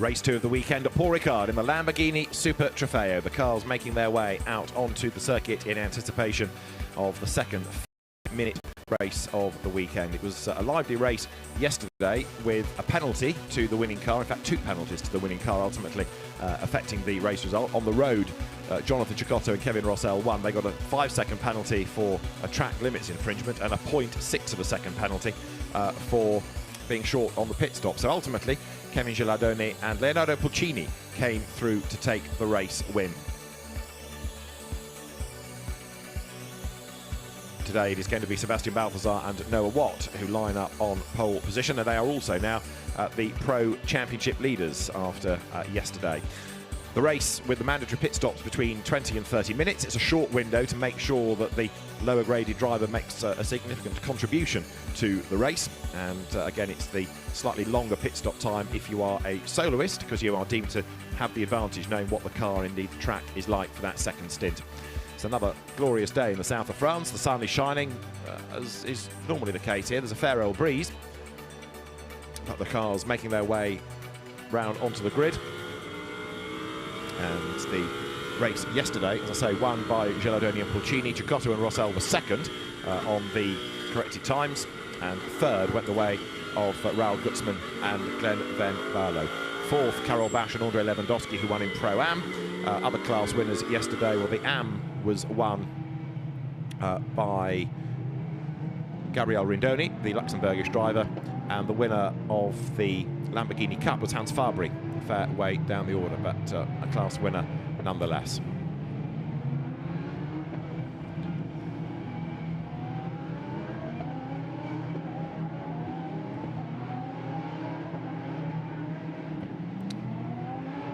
Race 2 of the weekend at Paul Ricard in the Lamborghini Super Trofeo. The cars making their way out onto the circuit in anticipation of the second 5-minute race of the weekend. It was a lively race yesterday with a penalty to the winning car, in fact 2 penalties to the winning car, ultimately affecting the race result. On the road, Jonathan Cecotto and Kevin Rossell won. They got a 5-second penalty for a track limits infringement and a 0.6 of a second penalty for being short on the pit stop. So ultimately, Kevin Gilardone and Leonardo Pulcini came through to take the race win. Today it is going to be Sebastian Balthazar and Noah Watt who line up on pole position, and they are also now the Pro Championship leaders after yesterday. The race with the mandatory pit stops between 20 and 30 minutes. It's a short window to make sure that the lower graded driver makes a significant contribution to the race. And again, it's the slightly longer pit stop time if you are a soloist, because you are deemed to have the advantage knowing what the car, indeed the track, is like for that second stint. It's another glorious day in the south of France. The sun is shining, as is normally the case here. There's a fair old breeze, but the cars making their way round onto the grid. And the race yesterday, as I say, won by Gilardone and Pulcini. Cecotto and Rossell were second on the corrected times, and third went the way of Raoul Gutzmann and Glenn Van Barlow. Fourth, Karol Basch and Andrei Lewandowski, who won in Pro-Am. Other class winners yesterday, well, the Am was won by Gabriel Rindoni, the Luxembourgish driver, and the winner of the Lamborghini Cup was Hans Fabry, a fair way down the order, but a class winner nonetheless.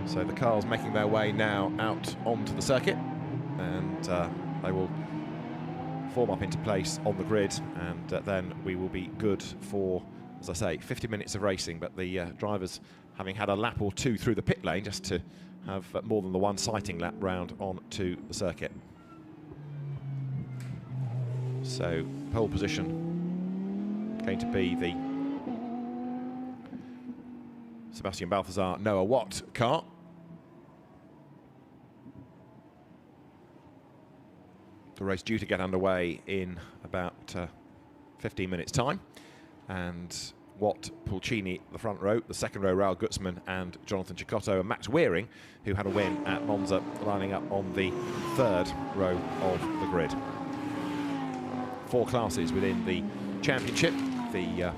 So the cars making their way now out onto the circuit, and they will form up into place on the grid, and then we will be good for, as I say, 50 minutes of racing, but the drivers having had a lap or two through the pit lane just to have more than the one sighting lap round onto the circuit. So pole position going to be the Sebastian Balthazar Noah Watt car. The race due to get underway in about 15 minutes time, and Watt, Pulcini, the front row, the second row, Raoul Gutzmann and Jonathan Cecotto, and Max Wearing, who had a win at Monza, lining up on the third row of the grid. 4 classes within the championship: the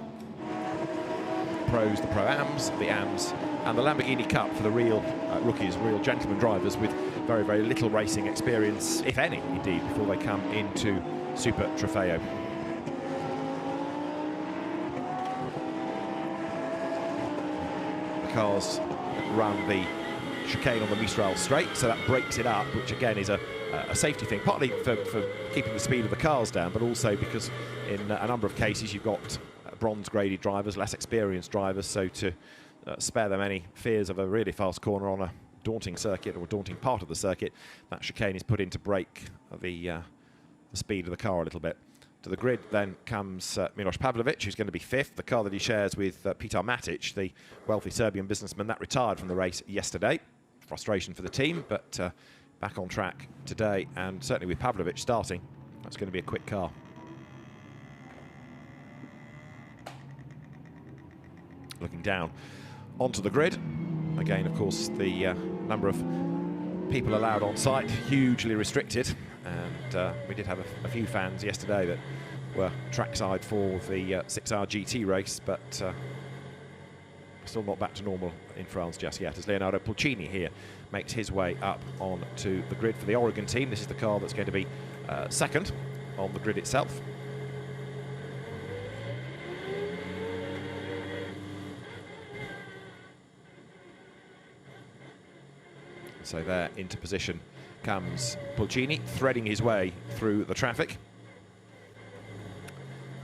Pros, the Pro-Ams, the Ams, and the Lamborghini Cup for the real rookies, real gentleman drivers with very, very little racing experience, if any, indeed, before they come into Super Trofeo. The cars run the chicane on the Mistral straight, so that breaks it up, which again is a safety thing, partly for keeping the speed of the cars down, but also because in a number of cases you've got bronze graded drivers, less experienced drivers, so to spare them any fears of a really fast corner on a daunting circuit or a daunting part of the circuit, that chicane is put in to break the speed of the car a little bit. To the grid then comes Miloš Pavlović, who's going to be 5th, the car that he shares with Petar Matic, the wealthy Serbian businessman that retired from the race yesterday. Frustration for the team, but back on track today, and certainly with Pavlović starting, that's going to be a quick car. Looking down onto the grid, again, of course, the number of people allowed on site hugely restricted, and we did have a few fans yesterday that were trackside for the 6-hour GT race, but still not back to normal in France just yet, as Leonardo Pulcini here makes his way up onto the grid for the Oregon team. This is the car that's going to be second on the grid itself. So there into position comes Pulcini, threading his way through the traffic.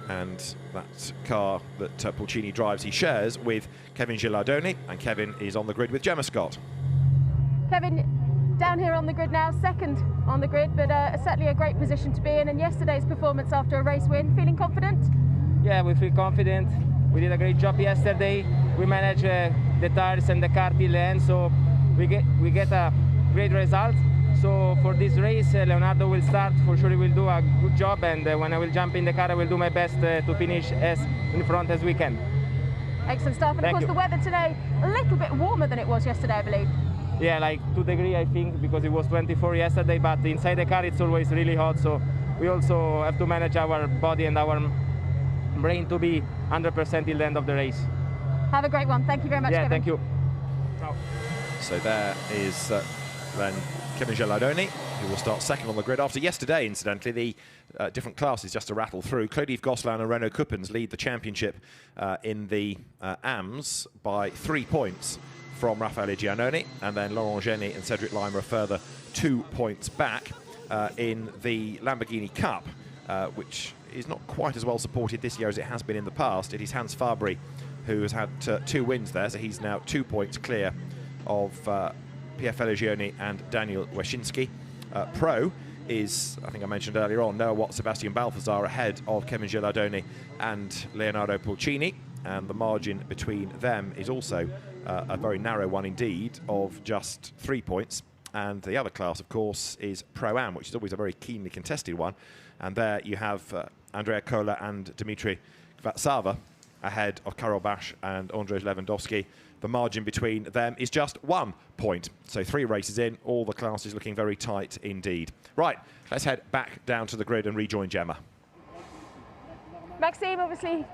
And that car that Pulcini drives, he shares with Kevin Gilardone, and Kevin is on the grid with Gemma Scott. Kevin, down here on the grid now, second on the grid, but certainly a great position to be in. And yesterday's performance after a race win, feeling confident? Yeah, we feel confident. We did a great job yesterday. We managed the tires and the car till the end, so we get a great result. So for this race, Leonardo will start. For sure, he will do a good job, and when I will jump in the car, I will do my best to finish as in front as we can. Excellent stuff. And of course, the weather today a little bit warmer than it was yesterday, I believe. Yeah, like 2 degrees, I think, because it was 24 yesterday. But inside the car, it's always really hot. So we also have to manage our body and our brain to be 100% till the end of the race. Have a great one. Thank you very much, Yeah, Kevin. thank you. Ciao. So there is then Kevin Gilardoni, who will start second on the grid. After yesterday, incidentally, the different classes, just to rattle through, Claude-Yves Gosselin and Renaud Kuppens lead the championship in the AMS by 3 points from Raffaele Giannone, and then Laurent Geny and Cedric Lima a further 2 points back in the Lamborghini Cup, which is not quite as well supported this year as it has been in the past. It is Hans Fabry who has had 2 wins there, so he's now 2 points clear of Pierre Felicioni and Daniel Weszynski. Pro is, I think I mentioned earlier on, Noah Watt, Sebastian Balthazar ahead of Kevin Gilardoni and Leonardo Pulcini, and the margin between them is also a very narrow one indeed, of just 3 points. And the other class, of course, is Pro-Am, which is always a very keenly contested one. And there you have Andrea Kola and Dmitry Kvatsava ahead of Karol Bash and Andrzej Lewandowski. The margin between them is just 1 point. So 3 races in, all the classes looking very tight indeed. Right, let's head back down to the grid and rejoin Gemma. Maxime, obviously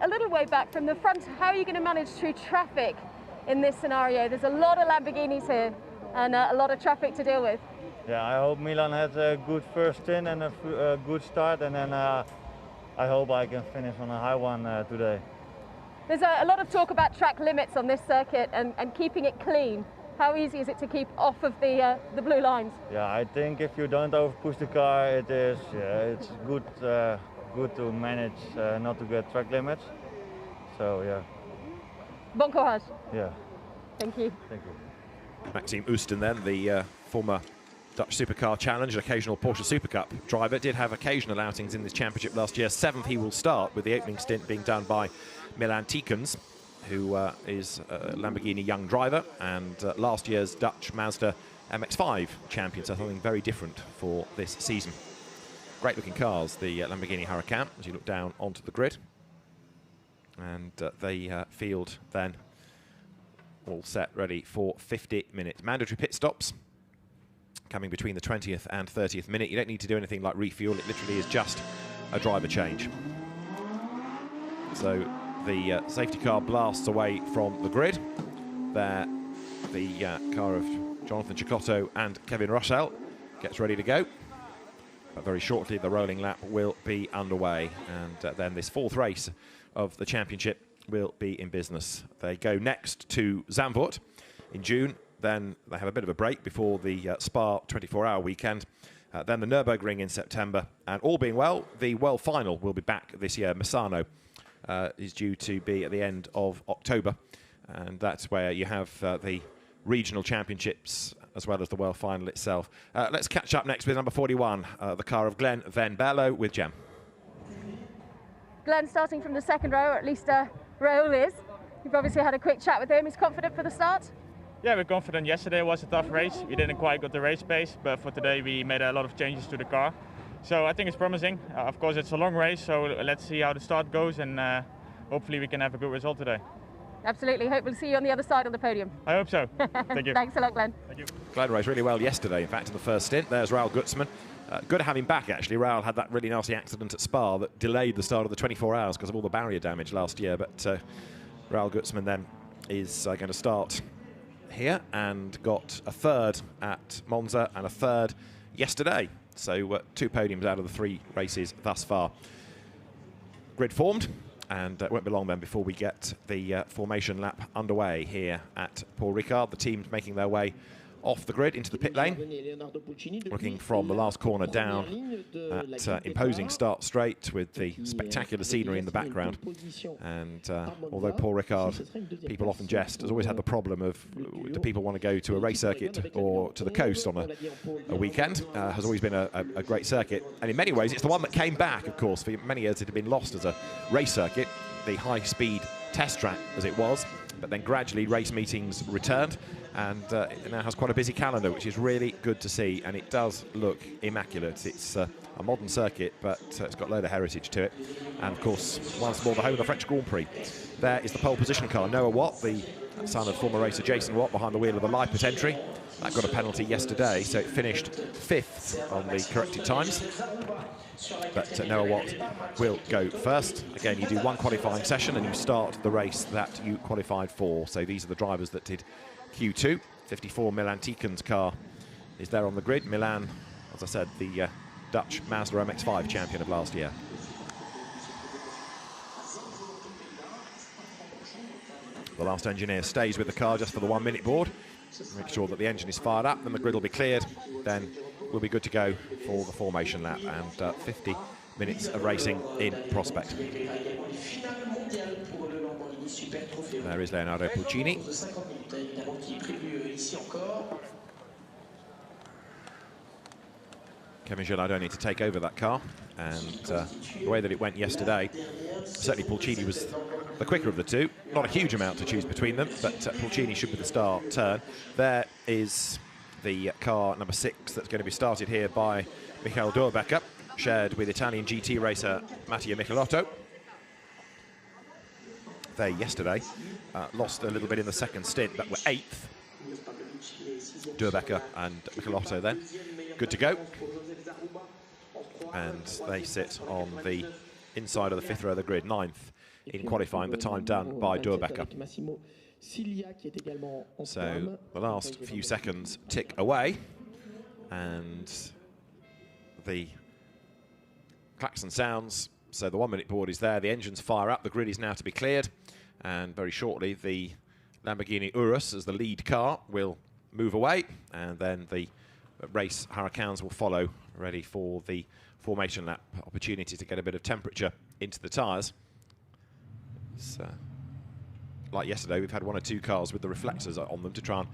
a little way back from the front. How are you going to manage through traffic in this scenario? There's a lot of Lamborghinis here and a lot of traffic to deal with. Yeah, I hope Milan has a good first stint and a good start, and then I hope I can finish on a high one today. There's a lot of talk about track limits on this circuit and keeping it clean. How easy is it to keep off of the blue lines? Yeah, I think if you don't overpush the car, it's good to manage not to get track limits. So yeah. Bon courage. Yeah. Thank you. Thank you. Maxime Oesten then, the former Dutch Supercar Challenge, occasional Porsche Super Cup driver, did have occasional outings in this championship last year. 7th he will start, with the opening stint being done by Milan Tikens, who is a Lamborghini young driver and last year's Dutch Mazda MX-5 champion, so something very different for this season. Great looking cars, the Lamborghini Huracan, as you look down onto the grid. And the field then all set, ready for 50 minutes. Mandatory pit stops coming between the 20th and 30th minute. You don't need to do anything like refuel, it literally is just a driver change. So the safety car blasts away from the grid. There, the car of Jonathan Cecotto and Kevin Russell gets ready to go. But very shortly, the rolling lap will be underway. And then this 4th race of the championship will be in business. They go next to Zandvoort in June. Then they have a bit of a break before the Spa 24-hour weekend. Then the Nürburgring in September. And all being well, the World Final will be back this year. Misano is due to be at the end of October. And that's where you have the regional championships as well as the World Final itself. Let's catch up next with number 41, the car of Glenn Van Berlo with Gem. Glenn starting from the 2nd row, or at least Raoul is. You've obviously had a quick chat with him. He's confident for the start? Yeah, we're confident. Yesterday was a tough race. We didn't quite get the race pace, but for today we made a lot of changes to the car. So I think it's promising. Of course, it's a long race, so let's see how the start goes, and hopefully we can have a good result today. Absolutely. Hope we'll see you on the other side of the podium. I hope so. Thank you. Thanks a lot, Glenn. Thank you. Glenn raced really well yesterday, in fact, in the first stint. There's Raoul Gutzmann. Good to have him back, actually. Raoul had that really nasty accident at Spa that delayed the start of the 24 hours because of all the barrier damage last year. But Raoul Gutzmann then is going to start here and got a 3rd at Monza and a 3rd yesterday. So 2 podiums out of the 3 races thus far. Grid formed, and it won't be long then before we get the formation lap underway here at Paul Ricard. The teams making their way off the grid into the pit lane, looking from the last corner down at imposing start straight with the spectacular scenery in the background. And although Paul Ricard, people often jest, has always had the problem of do people want to go to a race circuit or to the coast on a weekend, has always been a great circuit. And in many ways it's the one that came back, of course. For many years it had been lost as a race circuit, the high-speed test track as it was. but then gradually race meetings returned, and it now has quite a busy calendar, which is really good to see, and it does look immaculate. It's a modern circuit, but it's got a load of heritage to it, and of course once more the home of the French Grand Prix. There is the pole position car. Noah Watt, the son of former racer Jason Watt, behind the wheel of the Leipzig entry. That got a penalty yesterday, so it finished 5th on the corrected times. But Noah Watt will go first. Again, you do one qualifying session and you start the race that you qualified for. So these are the drivers that did Q2. 54 Milan Tiken's car is there on the grid. Milan, as I said, the Dutch Mazda MX-5 champion of last year. The last engineer stays with the car just for the 1 minute board. Make sure that the engine is fired up, then the grid will be cleared. Then we'll be good to go for the formation lap, and 50 minutes of racing in prospect. There is Leonardo Pulcini. Kevin Gillardoni to take over that car, and the way that it went yesterday, certainly Pulcini was the quicker of the two. Not a huge amount to choose between them, but Pulcini should be the start turn. There is the car number 6 that's going to be started here by Michael Doerbeker, shared with Italian GT racer Mattia Michelotto. They yesterday lost a little bit in the second stint, but were 8th. Doerbeker and Michelotto then good to go, and they sit on the inside of the 5th row of the grid, 9th in qualifying, the time done by Doerbeker. So the last few seconds tick away, and the klaxon sounds, so the 1 minute board is there, the engines fire up, the grid is now to be cleared, and very shortly the Lamborghini Urus as the lead car will move away, and then the race Hurricanes will follow, ready for the formation lap opportunity to get a bit of temperature into the tyres. Like yesterday, we've had 1 or 2 cars with the reflectors on them to try and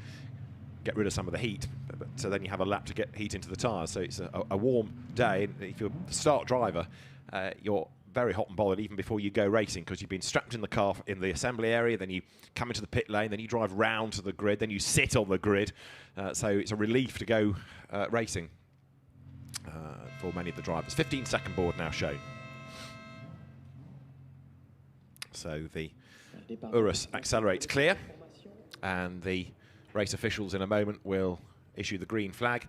get rid of some of the heat, but so then you have a lap to get heat into the tyres. So it's a warm day, and if you're the start driver, you're very hot and bothered even before you go racing, because you've been strapped in the car in the assembly area, then you come into the pit lane, then you drive round to the grid, then you sit on the grid. So it's a relief to go racing for many of the drivers. 15-second board now shown. So the Urus accelerates clear, and the race officials in a moment will issue the green flag.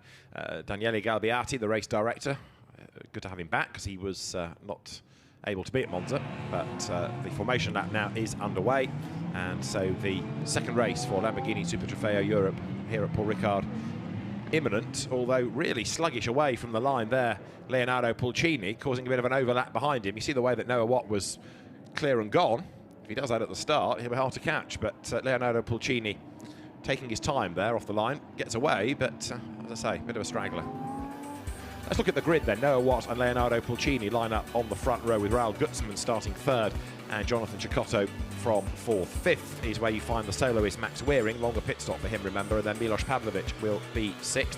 Daniele Galbiati, the race director, good to have him back because he was not able to be at Monza, but the formation lap now is underway, and so the second race for Lamborghini Super Trofeo Europe here at Paul Ricard imminent, although really sluggish away from the line there. Leonardo Pulcini causing a bit of an overlap behind him. You see the way that Noah Watt was clear and gone. If he does that at the start, he'll be hard to catch, but Leonardo Pulcini taking his time there off the line, gets away, but as I say, a bit of a straggler. Let's look at the grid then. Noah Watt and Leonardo Pulcini line up on the front row, with Raul Gutzmann starting 3rd and Jonathan Cecotto from 4th. 5th is where you find the soloist Max Wearing, longer pit stop for him, remember, and then Milos Pavlovic will be 6th.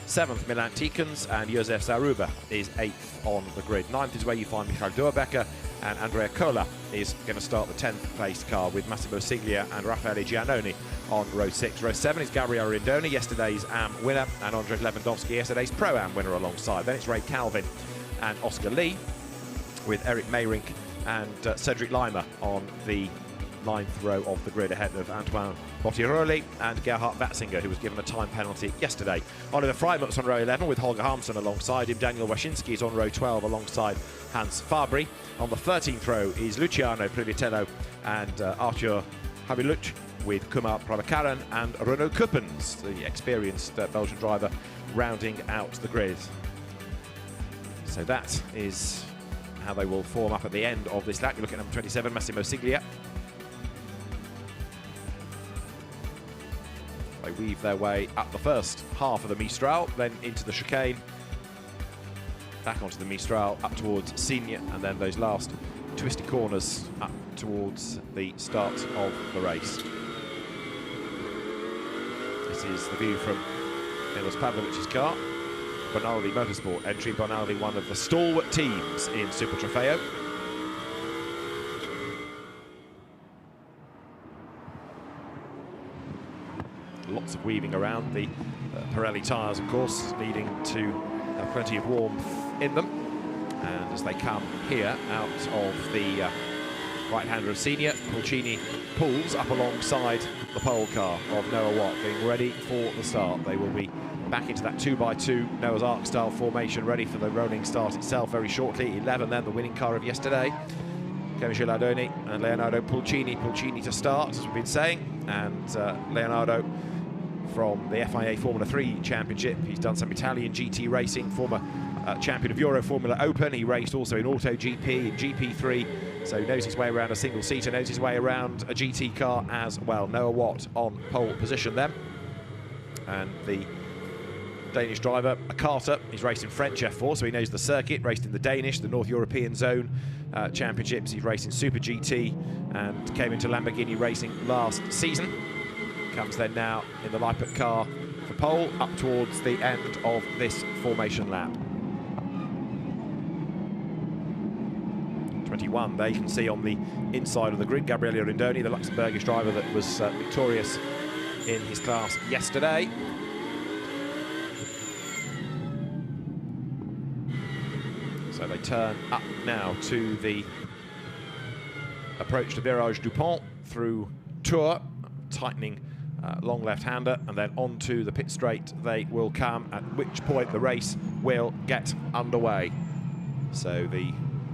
7th, Milan Tikens, and Josef Zaruba is 8th on the grid. 9th is where you find Michael Doerbeker, and Andrea Cola is going to start the 10th place car with Massimo Siglia and Raffaele Giannoni on row 6. Row 7 is Gabriele Rindoni, yesterday's AM winner, and Andrzej Lewandowski, yesterday's Pro-Am winner alongside. Then it's Ray Calvin and Oscar Lee, with Eric Meyrink and Cedric Lima on the 9th row of the grid, ahead of Antoine Bottiroli and Gerhard Watzinger, who was given a time penalty yesterday. Oliver Freimuth's on row 11 with Holger Harmsen alongside him. Daniel Waschinski is on row 12 alongside Hans Fabry. On the 13th row is Luciano Privitello and Arthur Habiluch, with Kumar Prabhakaran and Renaud Kuppens, the experienced Belgian driver, rounding out the grid. So that is how they will form up at the end of this lap. You look at number 27, Massimo Siglia. They weave their way up the first half of the Mistral, then into the chicane, back onto the Mistral, up towards Signes, and then those last twisty corners up towards the start of the race. This is the view from Milos Pavlovic's car. Bonaldi Motorsport entry. Bonaldi, one of the stalwart teams in Super Trofeo. lots of weaving around. The Pirelli tyres, of course, needing to have plenty of warmth in them. And as they come here out of the right-hander of Senior, Pulcini pulls up alongside the pole car of Noah Watt, getting ready for the start. They will be back into that 2x2 Noah's Ark style formation, ready for the rolling start itself very shortly. 11 then, the winning car of yesterday. Kevin Gilardoni and Leonardo Pulcini. Pulcini to start, as we've been saying, and Leonardo from the FIA Formula 3 Championship. He's done some Italian GT racing, former champion of Euro Formula Open. He raced also in Auto GP and GP3, so knows his way around a single-seater, knows his way around a GT car as well. Noah Watt on pole position then. And the Danish driver, a Carter, he's raced in French F4, so he knows the circuit, raced in the Danish, the North European Zone Championships. He's raced in Super GT and came into Lamborghini racing last season. Comes then now in the Lippert car for pole, up towards the end of this formation lap. 21 there, you can see on the inside of the grid, Gabriele Rindoni, the Luxembourgish driver that was victorious in his class yesterday. So they turn up now to the approach to Virage Dupont through Tours, tightening long left-hander, and then onto the pit straight they will come, at which point the race will get underway. So the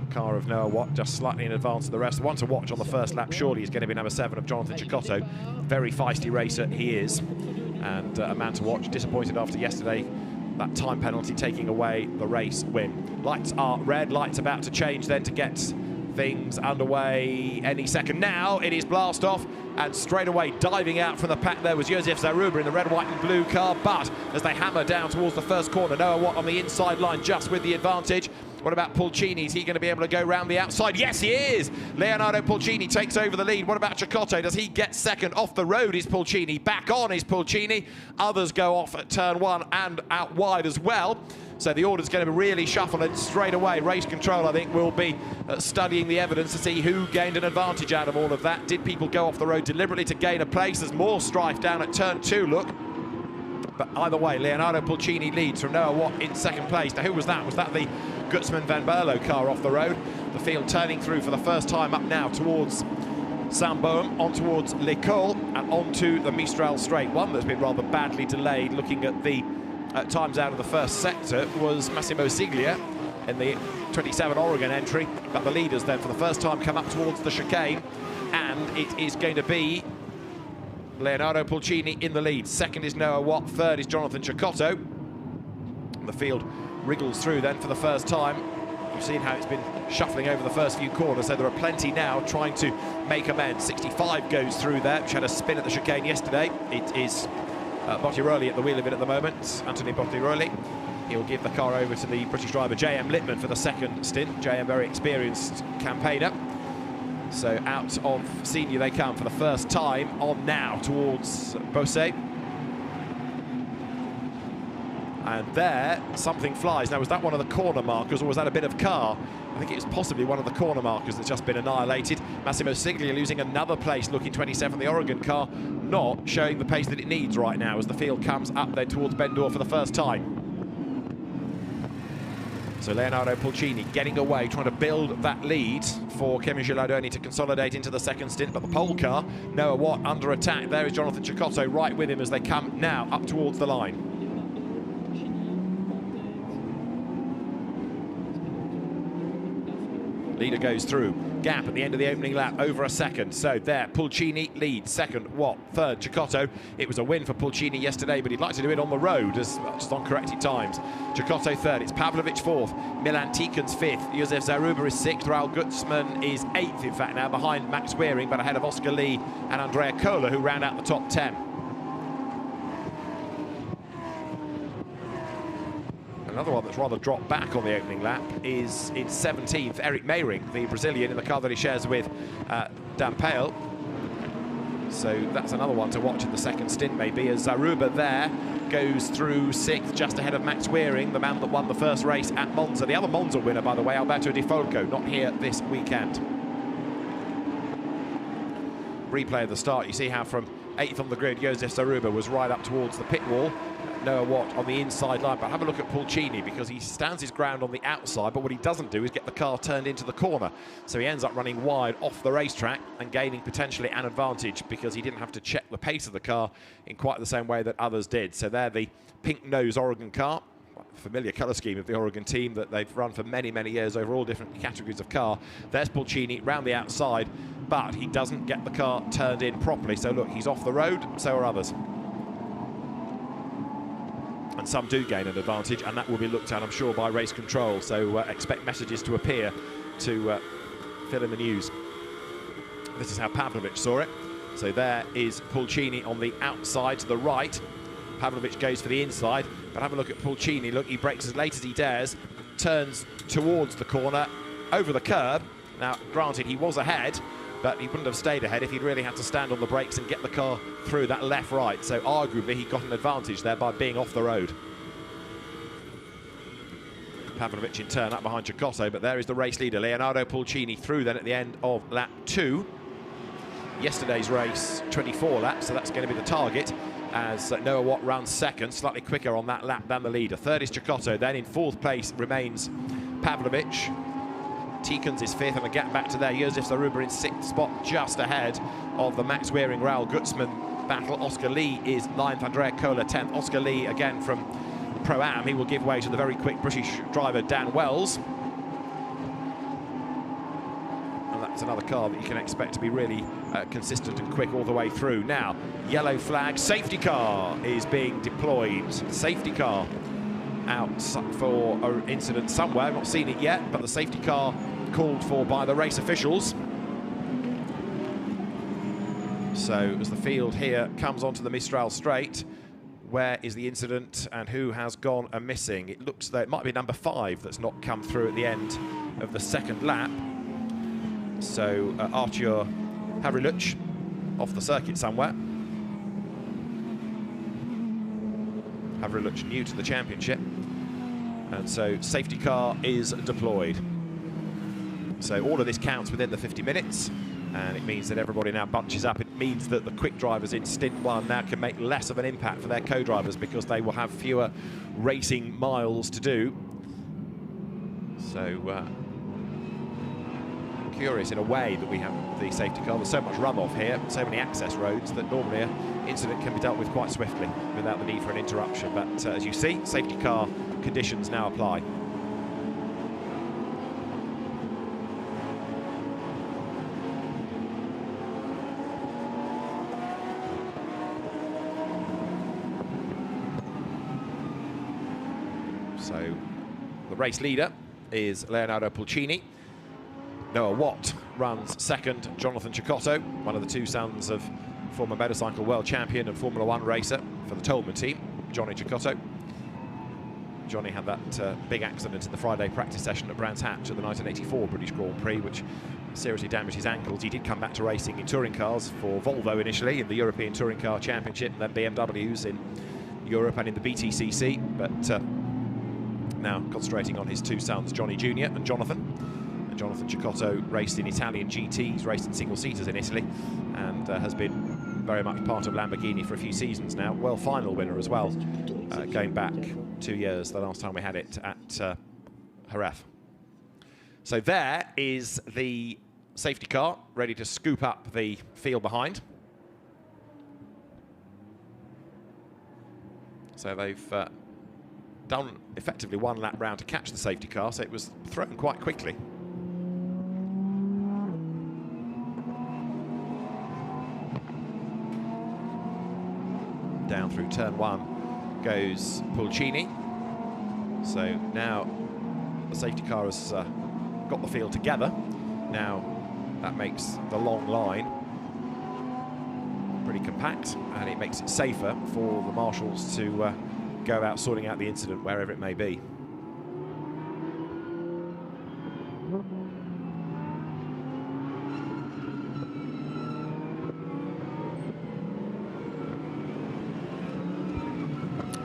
car of Noah Watt just slightly in advance of the rest. The one to watch on the first lap surely is going to be number 7 of Jonathan Cecotto. Very feisty racer he is, and a man to watch. Disappointed after yesterday, that time penalty taking away the race win. Lights are red, lights about to change then to get things underway any second now. It is blast off, and straight away diving out from the pack there was Josef Zaruba in the red, white and blue car, but as they hammer down towards the first corner, Noah Watt on the inside line just with the advantage. What about Pulcini? Is he going to be able to go round the outside? Yes, he is! Leonardo Pulcini takes over the lead. What about Cecotto? Does he get second? Off the road is Pulcini. Back on is Pulcini. Others go off at turn 1 and out wide as well. So the order's going to be really shuffled, and straight away race control, I think, will be studying the evidence to see who gained an advantage out of all of that. Did people go off the road deliberately to gain a place? There's more strife down at turn 2, look. But either way, Leonardo Pulcini leads from Noah Watt in second place. Now, who was that? Was that the Gutsman Van Berlo car off the road? The field turning through for the first time up now towards Saint-Baume, on towards L'École, and onto the Mistral Straight. One that's been rather badly delayed, looking at the times out of the first sector, was Massimo Siglia in the 27 Oregon entry. But the leaders then, for the first time, come up towards the chicane, and it is going to be Leonardo Pulcini in the lead. Second is Noah Watt, third is Jonathan Cecotto. The field wriggles through then for the first time. You've seen how it's been shuffling over the first few corners, so there are plenty now trying to make amends. 65 goes through there, which had a spin at the chicane yesterday. It is Bottiroli at the wheel of it at the moment, Anthony Bottiroli. He'll give the car over to the British driver J.M. Littman for the second stint. J.M. very experienced campaigner. So out of Senior they come for the first time, on now towards Beausset. And there, something flies. Now, was that one of the corner markers, or was that a bit of car? I think it was possibly one of the corner markers that's just been annihilated. Massimo Siglia losing another place, looking 27th. The Oregon car not showing the pace that it needs right now as the field comes up there towards Bendor for the first time. So Leonardo Pulcini getting away, trying to build that lead for Kevin Gilardoni to consolidate into the second stint. But the pole car, Noah Watt under attack. There is Jonathan Cecotto right with him as they come now up towards the line. Leader goes through. Gap at the end of the opening lap, over a second. So there, Pulcini leads. Second, Watt. Third, Cecotto. It was a win for Pulcini yesterday, but he'd like to do it on the road, just on corrected times. Cecotto third. It's Pavlovic fourth. Milan Tikens fifth. Josef Zaruba is sixth. Raul Gutzman is eighth, in fact, now behind Max Weering, but ahead of Oscar Lee and Andrea Kohler, who round out the top 10. Another one that's rather dropped back on the opening lap is in 17th, Eric Meyring, the Brazilian, in the car that he shares with Dan Pale. So that's another one to watch in the second stint, maybe, as Zaruba there goes through 6th, just ahead of Max Weering, the man that won the first race at Monza. The other Monza winner, by the way, Alberto Di Folco, not here this weekend. Replay of the start, you see how from 8th on the grid, Josef Zaruba, was right up towards the pit wall. Noah Watt on the inside line, but have a look at Pulcini, because he stands his ground on the outside, but what he doesn't do is get the car turned into the corner. So he ends up running wide off the racetrack and gaining potentially an advantage, because he didn't have to check the pace of the car in quite the same way that others did. So they're the pink nose Oregon car, familiar colour scheme of the Oregon team that they've run for many, many years over all different categories of car. There's Pulcini round the outside, but he doesn't get the car turned in properly. So look, he's off the road, so are others. And some do gain an advantage, and that will be looked at, I'm sure, by race control. So expect messages to appear to fill in the news. This is how Pavlovich saw it. So there is Pulcini on the outside to the right. Pavlovich goes for the inside, but have a look at Pulcini. Look, he brakes as late as he dares, turns towards the corner, over the curb. Now, granted, he was ahead, but he wouldn't have stayed ahead if he'd really had to stand on the brakes and get the car through that left-right. So arguably, he got an advantage there by being off the road. Pavlovich in turn up behind Cecotto, but there is the race leader, Leonardo Pulcini, through then at the end of lap 2. Yesterday's race, 24 laps, so that's going to be the target, as Noah Watt runs second, slightly quicker on that lap than the leader. Third is Cecotto, then in 4th place remains Pavlovich. Tikens is 5th, and a gap back to there. Josef Zaruba in 6th spot, just ahead of the Max Wearing Raoul Gutzmann battle. Oscar Lee is 9th, Andrea Kohler 10th. Oscar Lee, again from Pro-Am, he will give way to the very quick British driver Dan Wells. And that's another car that you can expect to be really consistent and quick all the way through. Now, yellow flag, safety car is being deployed. Safety car out for an incident somewhere. I've not seen it yet, but the safety car called for by the race officials. So as the field here comes onto the Mistral straight, where is the incident and who has gone missing? It looks that it might be number 5 that's not come through at the end of the second lap. So Artur Havriluch off the circuit somewhere. Havriluch new to the championship, and so safety car is deployed. So all of this counts within the 50 minutes, and it means that everybody now bunches up. It means that the quick drivers in stint 1 now can make less of an impact for their co-drivers, because they will have fewer racing miles to do. So curious in a way that we have the safety car. There's so much runoff here, so many access roads, that normally an incident can be dealt with quite swiftly without the need for an interruption. But as you see, safety car conditions now apply. So the race leader is Leonardo Pulcini. Noah Watt runs second. Jonathan Cecotto, one of the 2 sons of former motorcycle world champion and Formula 1 racer for the Tolman team, Johnny Cecotto. Johnny had that big accident in the Friday practice session at Brands Hatch at the 1984 British Grand Prix, which seriously damaged his ankles. He did come back to racing in touring cars for Volvo initially in the European Touring Car Championship, and then BMWs in Europe and in the BTCC, but now concentrating on his 2 sons, Johnny Jr. and Jonathan. Jonathan Cecotto raced in Italian GTs, raced in single-seaters in Italy, and has been very much part of Lamborghini for a few seasons now. World final winner as well, going back 2 years, the last time we had it at Jerez. So there is the safety car, ready to scoop up the field behind. So they've done effectively 1 lap round to catch the safety car, so it was thrown quite quickly. Down through turn 1 goes Pulcini. So now the safety car has got the field together. Now that makes the long line pretty compact, and it makes it safer for the marshals to go out sorting out the incident wherever it may be.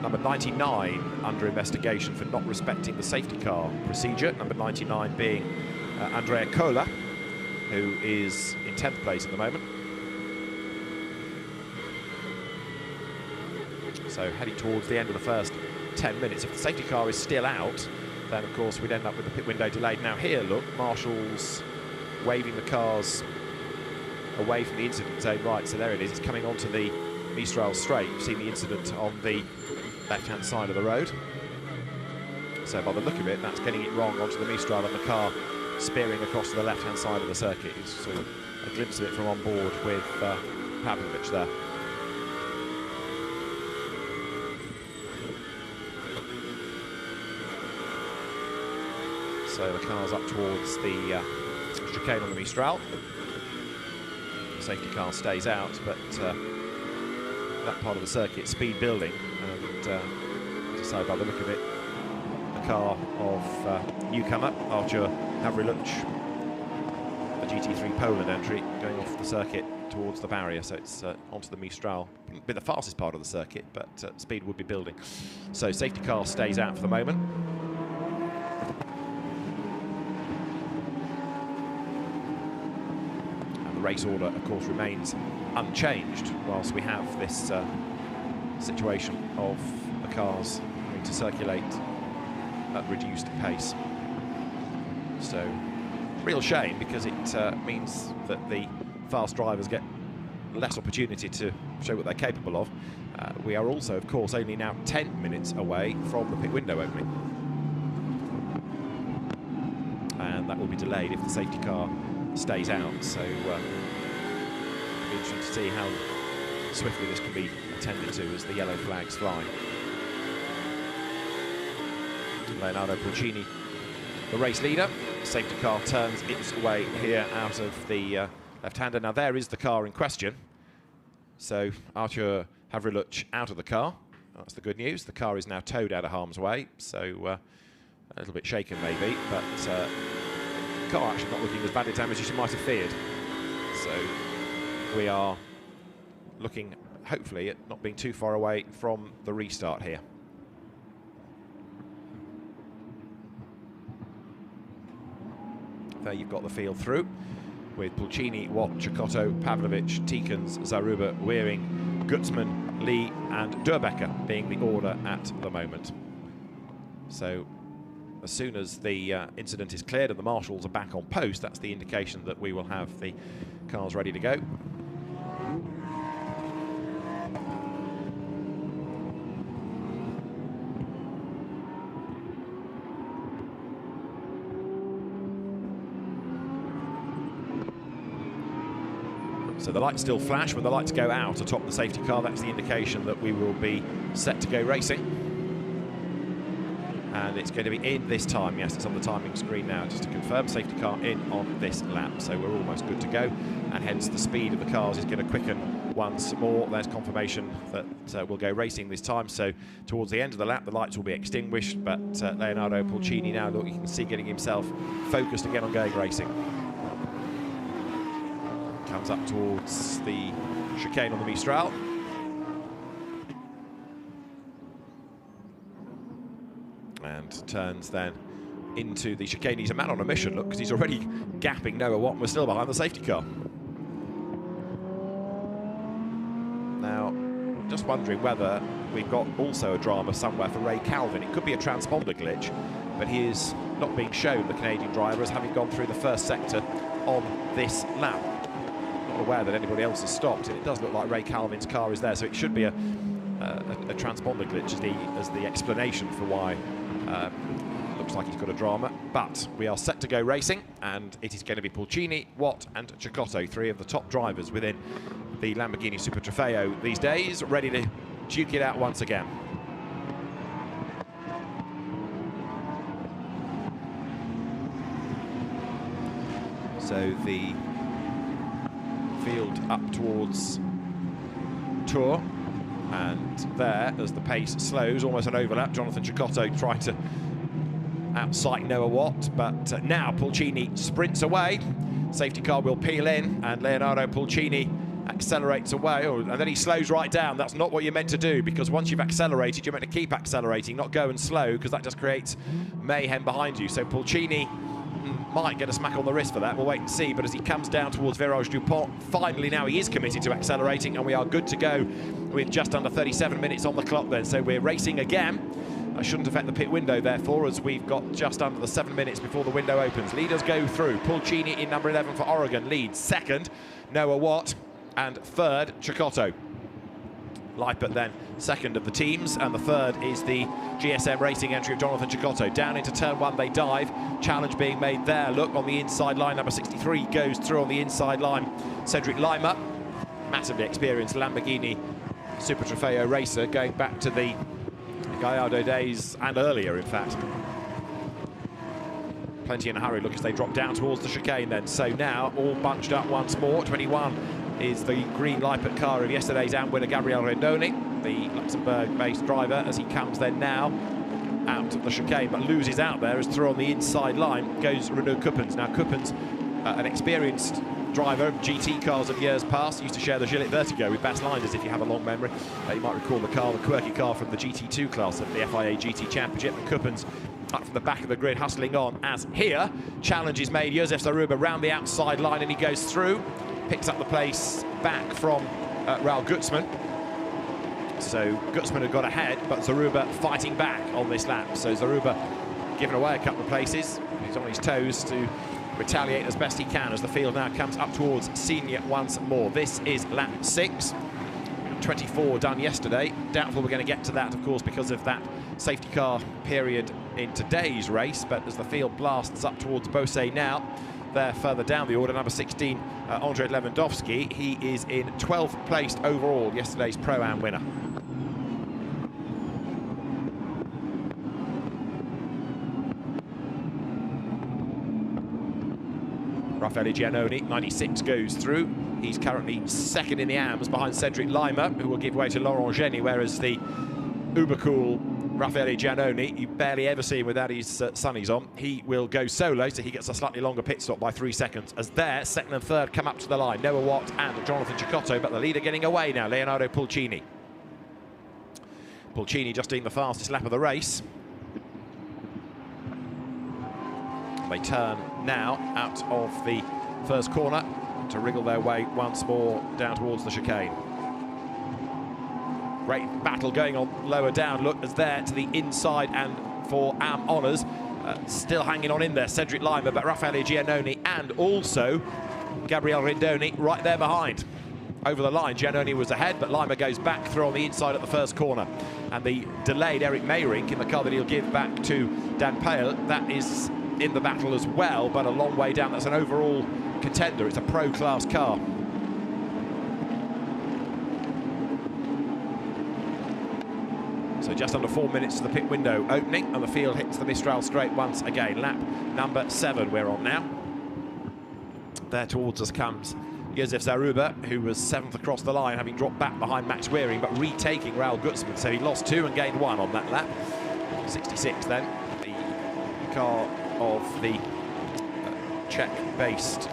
Number 99 under investigation for not respecting the safety car procedure. Number 99 being Andrea Kohler, who is in 10th place at the moment. So heading towards the end of the first 10 minutes. If the safety car is still out, then of course we'd end up with the pit window delayed. Now here, look, marshals waving the cars away from the incident zone. Right, so there it is. It's coming onto the Mistral straight. You've seen the incident on the left-hand side of the road. So by the look of it, that's getting it wrong onto the Mistral and the car spearing across to the left-hand side of the circuit. It's sort of a glimpse of it from on board with Pavlovich there. So the car's up towards the chicane on the Mistral. The safety car stays out, but that part of the circuit, speed building, and as I say, by the look of it, the car of newcomer Artur Havriluch, a GT3 Poland entry, going off the circuit towards the barrier, so it's onto the Mistral. Be the fastest part of the circuit, but speed would be building. So safety car stays out for the moment. Race order, of course, remains unchanged whilst we have this situation of the cars having to circulate at reduced pace. So, real shame, because it means that the fast drivers get less opportunity to show what they're capable of. We are also, of course, only now 10 minutes away from the pit window opening. And that will be delayed if the safety car stays out, so it'll be interesting to see how swiftly this can be attended to as the yellow flags fly. Leonardo Pulcini, the race leader. Safety car turns its way here out of the left-hander. Now there is the car in question. So Artur Havriluch out of the car. That's the good news. The car is now towed out of harm's way, so a little bit shaken maybe, but car actually not looking as badly damaged as you might have feared. So we are looking, hopefully, at not being too far away from the restart here. There you've got the field through, with Pulcini, Watt, Cecotto, Pavlovich, Tikens, Zaruba, Weering, Gutzmann, Lee and Durbecker being the order at the moment. So as soon as the incident is cleared and the marshals are back on post, that's the indication that we will have the cars ready to go. So the lights still flash. When the lights go out atop the safety car, that's the indication that we will be set to go racing. And it's going to be in this time. Yes, it's on the timing screen now, just to confirm. Safety car in on this lap, so we're almost good to go. And hence the speed of the cars is going to quicken once more. There's confirmation that we'll go racing this time. So towards the end of the lap, the lights will be extinguished. But Leonardo Pulcini now, look, you can see getting himself focused again on going racing. Comes up towards the chicane on the Mistral. And turns then into the chicane. He's a man on a mission, look, because he's already gapping Noah Watt. We're still behind the safety car. Now, just wondering whether we've got also a drama somewhere for Ray Calvin. It could be a transponder glitch, but he is not being shown, the Canadian driver, as having gone through the first sector on this lap. Not aware that anybody else has stopped, and it does look like Ray Calvin's car is there, so it should be a transponder glitch as the explanation for why looks like he's got a drama. But we are set to go racing, and it is going to be Pulcini, Watt and Cecotto, three of the top drivers within the Lamborghini Super Trofeo these days, ready to duke it out once again. So the field up towards Tour, and there, as the pace slows, almost an overlap, Jonathan Cecotto trying to outsight Noah Watt, but now Pulcini sprints away. Safety car will peel in, and Leonardo Pulcini accelerates away, and then he slows right down. That's not what you're meant to do, because once you've accelerated, you're meant to keep accelerating, not go and slow, because that just creates mayhem behind you. So Pulcini might get a smack on the wrist for that. We'll wait and see. But as he comes down towards Virage Dupont, finally now he is committed to accelerating, and we are good to go with just under 37 minutes on the clock then. So we're racing again. I shouldn't affect the pit window, therefore, as we've got just under the 7 minutes before the window opens. Leaders go through. Pulcini in number 11 for Oregon leads. Second, Noah Watt. And third, Cecotto. Leipert then second of the teams, and the third is the GSM Racing entry of Jonathan Cecotto. Down into turn one they dive. Challenge being made there. Look on the inside line. Number 63 goes through on the inside line. Cedric Lima, massively experienced Lamborghini Super Trofeo racer, going back to the Gallardo days and earlier, in fact. Plenty in a hurry, look, as they drop down towards the chicane then. So now, all bunched up once more. 21 is the green Leipert car of yesterday's AM winner, Gabriel Rendoni, the Luxembourg-based driver, as he comes then now out of the chicane, but loses out there as through on the inside line goes Renaud Kuppens. Now, Kuppens, an experienced driver of GT cars of years past, used to share the Gillette Vertigo with Bas Linders, if you have a long memory. You might recall the car, the quirky car from the GT2 class of the FIA GT Championship. And Kuppens up from the back of the grid, hustling on, as here challenge is made. Josef Zaruba round the outside line, and he goes through, picks up the place back from Raul Gutzmann. So Gutzmann had got ahead, but Zaruba fighting back on this lap. So Zaruba giving away a couple of places. He's on his toes to retaliate as best he can as the field now comes up towards Senior once more. This is lap 6. 24 done yesterday. Doubtful we're going to get to that, of course, because of that safety car period in today's race. But as the field blasts up towards Beausset now, there further down the order, number 16, Andrei Lewandowski. He is in 12th placed overall, yesterday's Pro-Am winner. Raffaele Giannoni, 96, goes through. He's currently second in the AMs behind Cedric Lima, who will give way to Laurent Geny, whereas the uber cool Raffaele Giannoni, you barely ever see him without his sunnies on. He will go solo, so he gets a slightly longer pit stop by 3 seconds. As there, second and third come up to the line. Noah Watt and Jonathan Cecotto, but the leader getting away now, Leonardo Pulcini. Pulcini just doing the fastest lap of the race. They turn now out of the first corner to wriggle their way once more down towards the chicane. Great battle going on lower down. Look, as there to the inside, and for AM honours, still hanging on in there, Cedric Lima, but Raffaele Giannoni and also Gabriel Rendoni right there behind. Over the line, Giannoni was ahead, but Lima goes back through on the inside at the first corner. And the delayed Eric Meyrink in the car that he'll give back to Dan Pale, that is in the battle as well, but a long way down. That's an overall contender. It's a pro-class car. So just under 4 minutes to the pit window opening, and the field hits the Mistral straight once again. Lap number 7 we're on now. There towards us comes Josef Zaruba, who was 7th across the line, having dropped back behind Max Weering, but retaking Raul Gutzmann. So he lost 2 and gained 1 on that lap. 66 then, the car of the Czech-based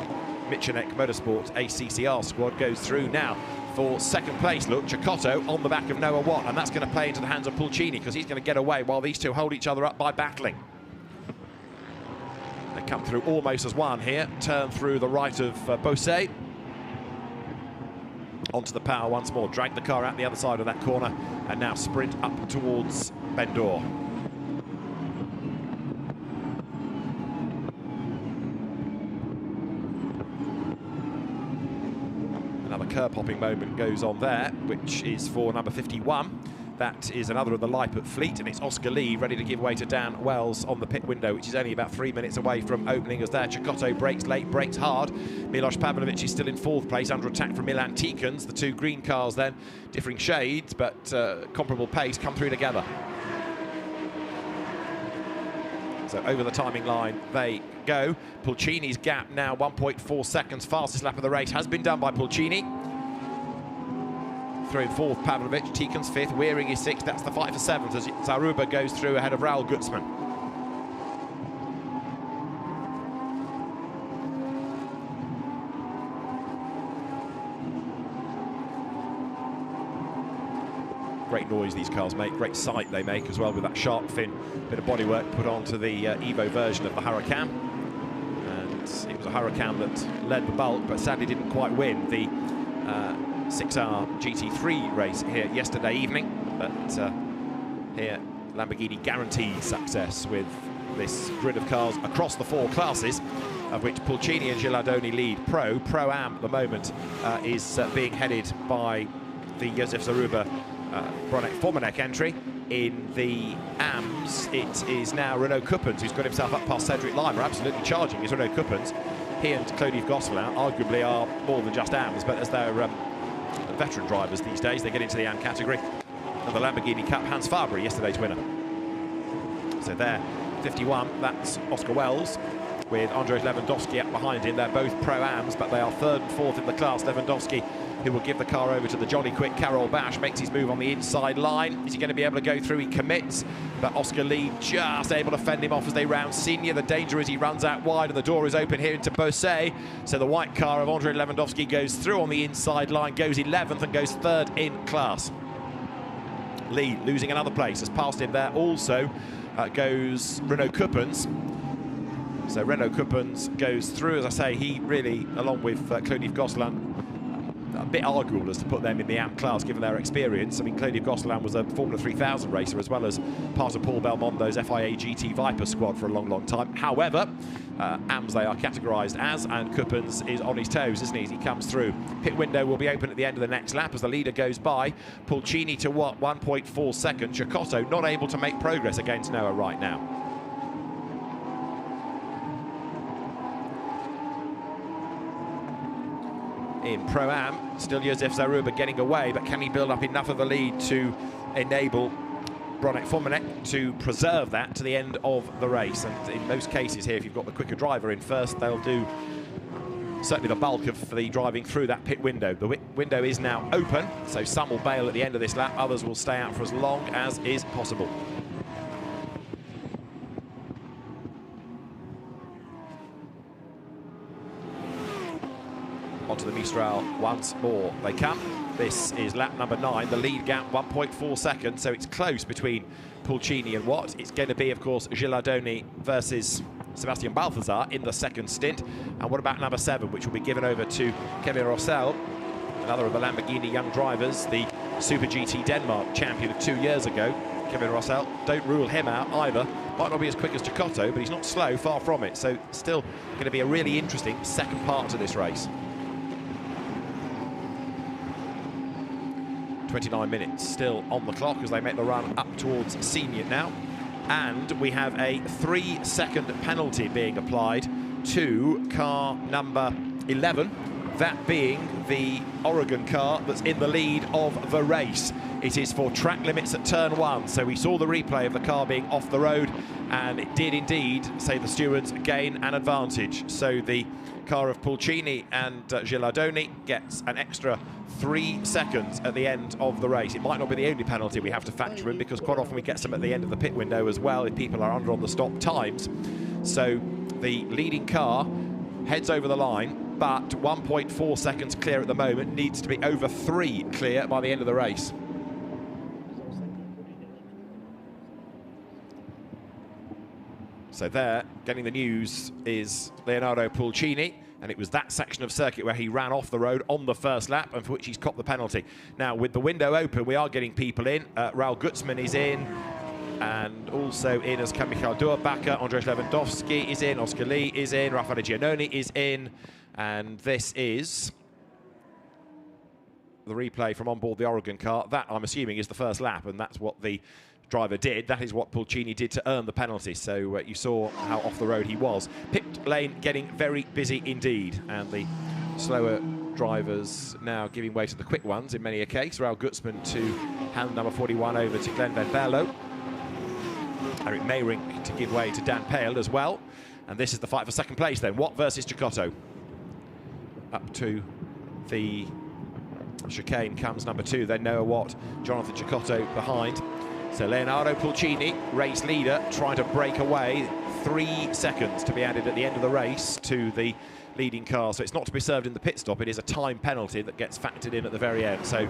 Michenek Motorsport ACCR squad goes through now for second place. Look, Cecotto on the back of Noah Watt, and that's going to play into the hands of Pulcini, because he's going to get away while these two hold each other up by battling. They come through almost as one here, turn through the right of Beausset. Onto the power once more, drag the car out the other side of that corner, and now sprint up towards Bendor. Another curb-hopping moment goes on there, which is for number 51. That is another of the Leipert fleet, and it's Oscar Lee ready to give way to Dan Wells on the pit window, which is only about 3 minutes away from opening. As there, Cecotto brakes late, brakes hard. Milos Pavlovic is still in 4th place, under attack from Milan Tikans. The two green cars then, differing shades, but comparable pace, come through together. So over the timing line they go. Pulcini's gap now 1.4 seconds. Fastest lap of the race has been done by Pulcini. Through in 4th, Pavlovic. Tikans 5th. Weering is 6th. That's the fight for 7th as Zaruba goes through ahead of Raul Gutzmann. Great noise these cars make, great sight they make as well, with that shark fin, bit of bodywork put onto the Evo version of the Huracan. it was a Huracan that led the bulk, but sadly didn't quite win the 6R GT3 race here yesterday evening. But here, Lamborghini guarantees success with this grid of cars across the 4 classes, of which Pulcini and Gilardoni lead. Pro-Am at the moment is being headed by the Josef Zaruba Bronek Formanek entry. In the AMS, it is now Renaud Coupens who's got himself up past Cedric Lima. Absolutely charging is Renaud Coupens. He and Claude Gosselin arguably are more than just AMS, but as they're veteran drivers these days, they get into the AM category. And the Lamborghini Cup, Hans Fabry, yesterday's winner. So there, 51, that's Oscar Wells, with Andrzej Lewandowski up behind him. They're both Pro-Ams, but they are 3rd and 4th in the class. Lewandowski, who will give the car over to the jolly quick Karol Bash, makes his move on the inside line. Is he going to be able to go through? He commits, but Oscar Lee just able to fend him off as they round Senior. The danger is he runs out wide, and the door is open here into Beausset. So the white car of Andrzej Lewandowski goes through on the inside line, goes 11th and goes 3rd in class. Lee losing another place, has passed him there. Also goes Renaud Coupens. So Renaud Coupens goes through, as I say, he really, along with Claude Gosselin, a bit arguable as to put them in the AM class given their experience. I mean, Claude Gosselin was a Formula 3000 racer as well as part of Paul Belmondo's FIA GT Viper squad for a long, long time. However, AMs they are categorised as, and Coupens is on his toes, isn't he, as he comes through. Pit window will be open at the end of the next lap as the leader goes by. Pulcini to what? 1.4 seconds. Cecotto not able to make progress against Noah right now. In Pro-Am, still Josef Zaruba getting away, but can he build up enough of a lead to enable Bronek Formanek to preserve that to the end of the race? And in most cases here, if you've got the quicker driver in first, they'll do certainly the bulk of the driving through that pit window. The window is now open, so some will bail at the end of this lap, others will stay out for as long as is possible. Onto the Mistral once more they come. This is lap number 9. The lead gap 1.4 seconds, so it's close between Pulcini and Watt. It's going to be, of course, Gilardoni versus Sebastian Balthazar in the second stint. And what about number 7, which will be given over to Kevin Rossell, another of the Lamborghini young drivers, the Super GT Denmark champion of 2 years ago. Kevin Rossell, don't rule him out either. Might not be as quick as Cecotto, but he's not slow, far from it. So still going to be a really interesting second part to this race. 29 minutes still on the clock as they make the run up towards Senior now. And we have a 3-second penalty being applied to car number 11, that being the Oregon car that's in the lead of the race. It is for track limits at turn 1, so we saw the replay of the car being off the road, and it did indeed, say the stewards, gain an advantage. So the car of Pulcini and Gilardoni gets an extra 3 seconds at the end of the race. It might not be the only penalty we have to factor in, because quite often we get some at the end of the pit window as well if people are under on the stop times. So the leading car heads over the line, but 1.4 seconds clear at the moment, needs to be over 3 clear by the end of the race. So there, getting the news is Leonardo Pulcini, and it was that section of circuit where he ran off the road on the first lap and for which he's copped the penalty. Now, with the window open, we are getting people in. Raul Gutzmann is in, and also in as Michael Duerbacher. Andrzej Lewandowski is in, Oscar Lee is in, Raffaele Giannoni is in, and this is the replay from on board the Oregon car. That, I'm assuming, is the first lap, and that's what the driver did. That is what Pulcini did to earn the penalty. So you saw how off the road he was. Pit lane getting very busy indeed, and the slower drivers now giving way to the quick ones in many a case. Raul Gutzmann to hand number 41 over to Glenn Van Berlo. Eric Meyrink to give way to Dan Pale as well. And this is the fight for second place then. Watt versus Cecotto. Up to the chicane comes number 2, then Noah Watt, Jonathan Cecotto behind. So Leonardo Pulcini, race leader, trying to break away 3 seconds to be added at the end of the race to the leading car. So it's not to be served in the pit stop, it is a time penalty that gets factored in at the very end. So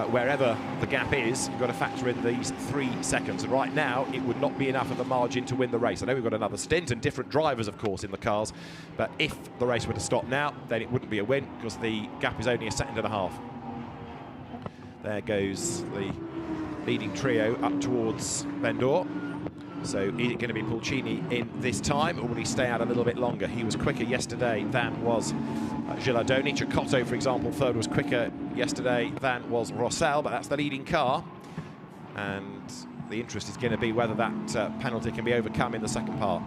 wherever the gap is, you've got to factor in these 3 seconds. And right now, it would not be enough of a margin to win the race. I know we've got another stint and different drivers, of course, in the cars, but if the race were to stop now, then it wouldn't be a win because the gap is only a second and a half. There goes the leading trio up towards Vendor. So is it going to be Pulcini in this time, or will he stay out a little bit longer? He was quicker yesterday than was Gilardoni. Cecotto, for example, third, was quicker yesterday than was Rossell, but that's the leading car. And the interest is going to be whether that penalty can be overcome in the second part.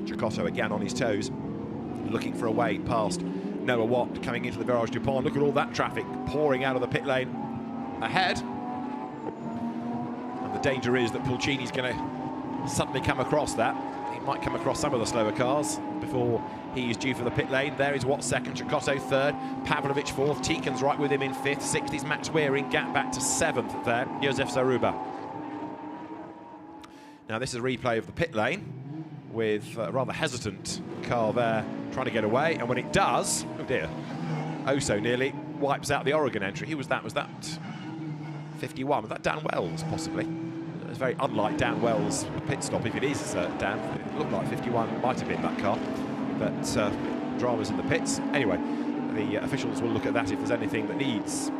Cecotto again on his toes, looking for a way past Noah Watt coming into the Virage du Pont. Look at all that traffic pouring out of the pit lane ahead. The danger is that Pulcini's going to suddenly come across that. He might come across some of the slower cars before he is due for the pit lane. There is Watt second, Cecotto third, Pavlovic fourth, Tikan's right with him in fifth, sixth is Max Wearing, gap back to seventh there, Josef Zaruba. Now this is a replay of the pit lane with a rather hesitant car there trying to get away, and when it does, oh dear, oh so nearly wipes out the Oregon entry. Who was that? Was that 51? Was that Dan Wells, possibly? It's very unlike Dan Wells' pit stop, if it is Dan. It looked like 51 might have been that car, but drama's in the pits. Anyway, the officials will look at that if there's anything that needs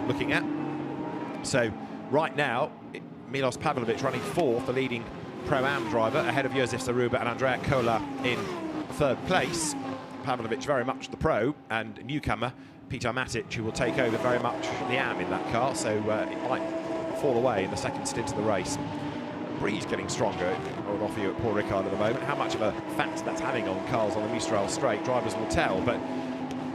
looking at. So right now, Milos Pavlovic running fourth, the leading Pro-Am driver, ahead of Josef Zaruba and Andrea Kola in third place. Pavlovic very much the pro, and newcomer Peter Matic, who will take over very much the AM in that car, so it might fall away in the second stint of the race. The breeze getting stronger, I would offer you at Paul Ricard at the moment. How much of a fact that's having on cars on the Mistral straight, drivers will tell, but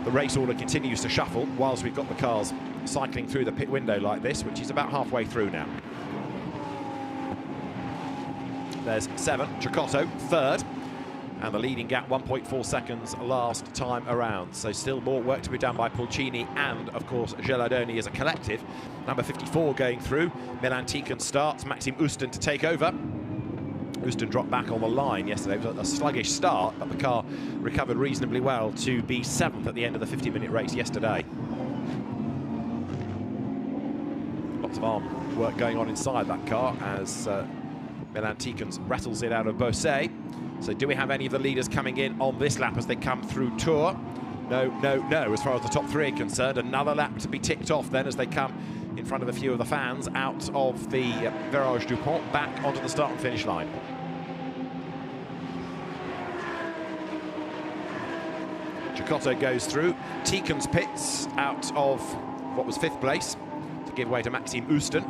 the race order continues to shuffle whilst we've got the cars cycling through the pit window like this, which is about halfway through now. There's 7, Cecotto third, and the leading gap 1.4 seconds last time around. So still more work to be done by Pulcini and, of course, Gilardoni as a collective. Number 54 going through. Milan Tikan starts. Maxim Ustin to take over. Ustin dropped back on the line yesterday. It was a sluggish start, but the car recovered reasonably well to be 7th at the end of the 50-minute race yesterday. Lots of arm work going on inside that car as Milan Tikan rattles it out of Beausset. So do we have any of the leaders coming in on this lap as they come through Tours? No, no, no, as far as the top three are concerned. Another lap to be ticked off then as they come in front of a few of the fans out of the Virage du Pont, back onto the start and finish line. Cecotto goes through. Tikan's pits out of what was 5th place to give way to Maxim Ustin.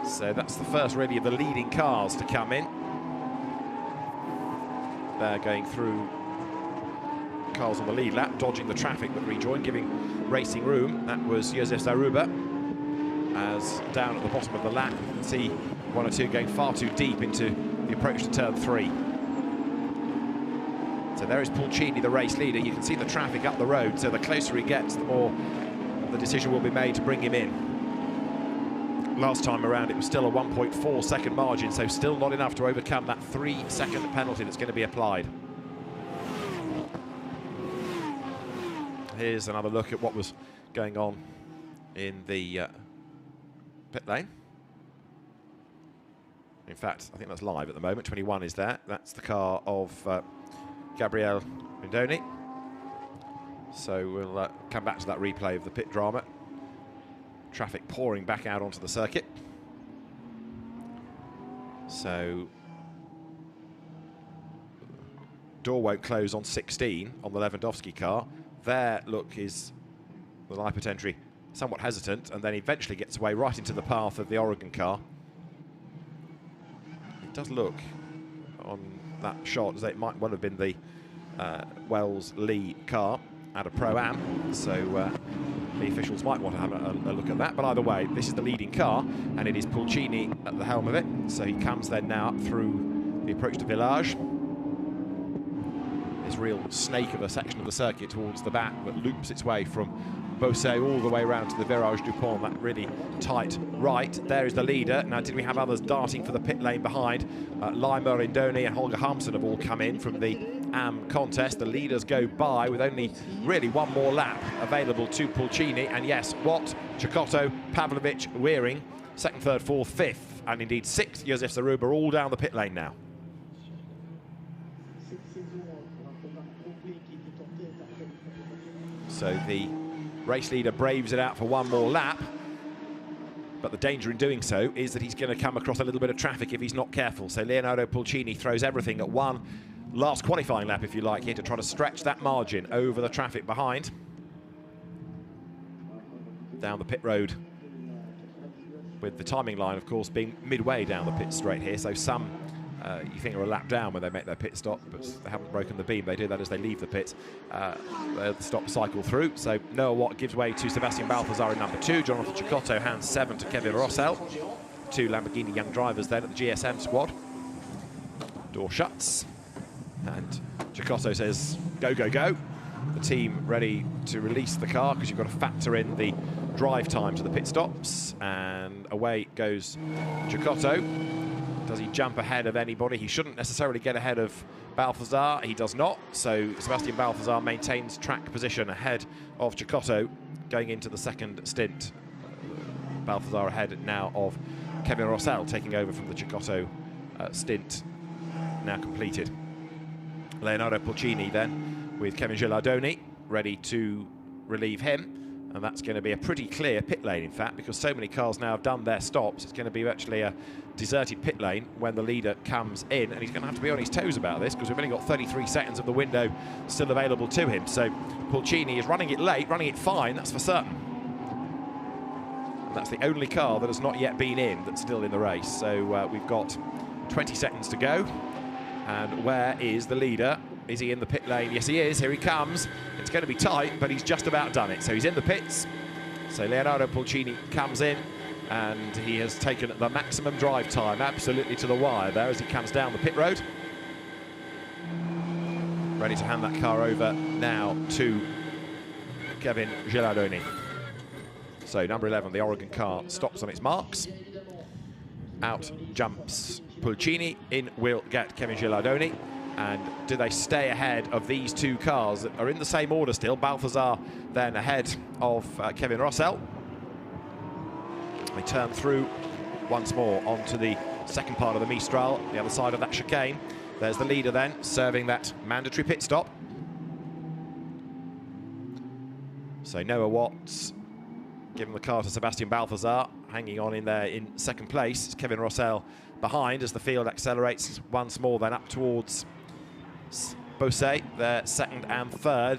So that's the first really of the leading cars to come in. They're going through cars on the lead lap, dodging the traffic that rejoined, giving racing room. That was Josef Zaruba. As down at the bottom of the lap, you can see one or two going far too deep into the approach to turn 3. So there is Pulcini, the race leader. You can see the traffic up the road, so the closer he gets, the more the decision will be made to bring him in. Last time around, it was still a 1.4 second margin, so still not enough to overcome that 3-second penalty that's going to be applied. Here's another look at what was going on in the pit lane. In fact, I think that's live at the moment. 21 is there. That's the car of Gabriel Mindoni. So we'll come back to that replay of the pit drama. Traffic pouring back out onto the circuit. So door won't close on 16 on the Lewandowski car. There, look, is the Lippert entry somewhat hesitant, and then eventually gets away right into the path of the Oregon car. It does look on that shot as though it might well have been the Wells-Lee car at a Pro-Am, so the officials might want to have a look at that. But either way, this is the leading car, and it is Pulcini at the helm of it. So he comes then now up through the approach to Village. This real snake of a section of the circuit towards the back that loops its way from Beausset all the way around to the Virage du Pont, that really tight right. There is the leader. Now, did we have others darting for the pit lane behind? Lima, Indoni and Holger Harmsen have all come in from the AM contest. The leaders go by with only really one more lap available to Pulcini. And yes, Watt, Cecotto, Pavlovic, Weering, second, third, fourth, fifth, and indeed sixth, Josef Zaruba, all down the pit lane now. So the race leader braves it out for one more lap, but the danger in doing so is that he's going to come across a little bit of traffic if he's not careful. So Leonardo Pulcini throws everything at one last qualifying lap, if you like, here to try to stretch that margin over the traffic behind. Down the pit road, with the timing line, of course, being midway down the pit straight here. So some you think are a lap down when they make their pit stop, but they haven't broken the beam. They do that as they leave the pit. They'll stop, cycle through. So Noah Watt gives way to Sebastian Balthazar in number 2. Jonathan Cecotto hands 7 to Kevin Rossell. 2 Lamborghini young drivers then at the GSM squad. Door shuts, and Cecotto says, go, go, go. The team ready to release the car, because you've got to factor in the drive time to the pit stops, and away goes Cecotto. Does he jump ahead of anybody? He shouldn't necessarily get ahead of Balthazar. He does not. So Sebastian Balthazar maintains track position ahead of Cecotto going into the second stint. Balthazar ahead now of Kevin Rossell, taking over from the Cecotto stint now completed. Leonardo Pulcini then with Kevin Gilardoni ready to relieve him. And that's going to be a pretty clear pit lane, in fact, because so many cars now have done their stops. It's going to be actually a deserted pit lane when the leader comes in, and he's going to have to be on his toes about this, because we've only got 33 seconds of the window still available to him. So Pulcini is running it late, running it fine, that's for certain. And that's the only car that has not yet been in that's still in the race. So we've got 20 seconds to go. And where is the leader? Is he in the pit lane? Yes, he is. Here he comes. It's going to be tight, but he's just about done it. So he's in the pits. So Leonardo Pulcini comes in, and he has taken the maximum drive time absolutely to the wire there as he comes down the pit road. Ready to hand that car over now to Kevin Gilardoni. So number 11, the Oregon car, stops on its marks. Out jumps Pulcini. In will get Kevin Gilardoni. And do they stay ahead of these two cars that are in the same order still? Balthazar then ahead of Kevin Rossell. They turn through once more onto the second part of the Mistral, the other side of that chicane. There's the leader then, serving that mandatory pit stop. So Noah Watts giving the car to Sebastian Balthazar, hanging on in there in second place. It's Kevin Rossell behind as the field accelerates once more then up towards Beausset, their second and third,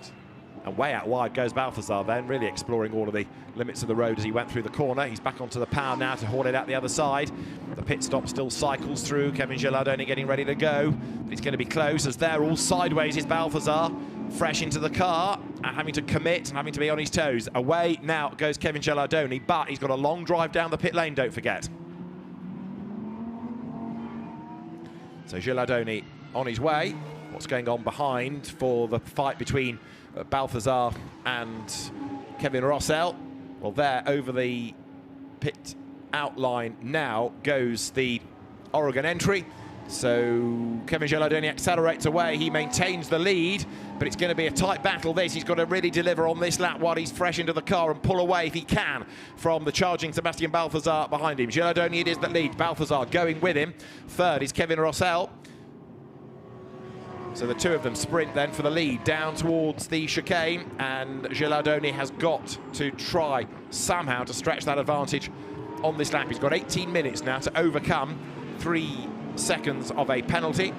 and way out wide goes Balthazar then, really exploring all of the limits of the road as he went through the corner. He's back onto the power now to haul it out the other side. The pit stop still cycles through. Kevin Gilardoni getting ready to go, but it's going to be close as they're all sideways is Balthazar, fresh into the car and having to commit and having to be on his toes. Away now goes Kevin Gilardoni, but he's got a long drive down the pit lane, don't forget. So Gilardoni on his way. What's going on behind for the fight between Balthazar and Kevin Rossell? Well, there over the pit outline now goes the Oregon entry. So Kevin Gilardoni accelerates away. He maintains the lead, but it's going to be a tight battle this. He's got to really deliver on this lap while he's fresh into the car and pull away if he can from the charging Sebastian Balthazar behind him. Gilardoni it is that leads. Balthazar going with him. Third is Kevin Rossell. So the two of them sprint then for the lead down towards the chicane, and Gilardoni has got to try somehow to stretch that advantage on this lap. He's got 18 minutes now to overcome 3 seconds of a penalty.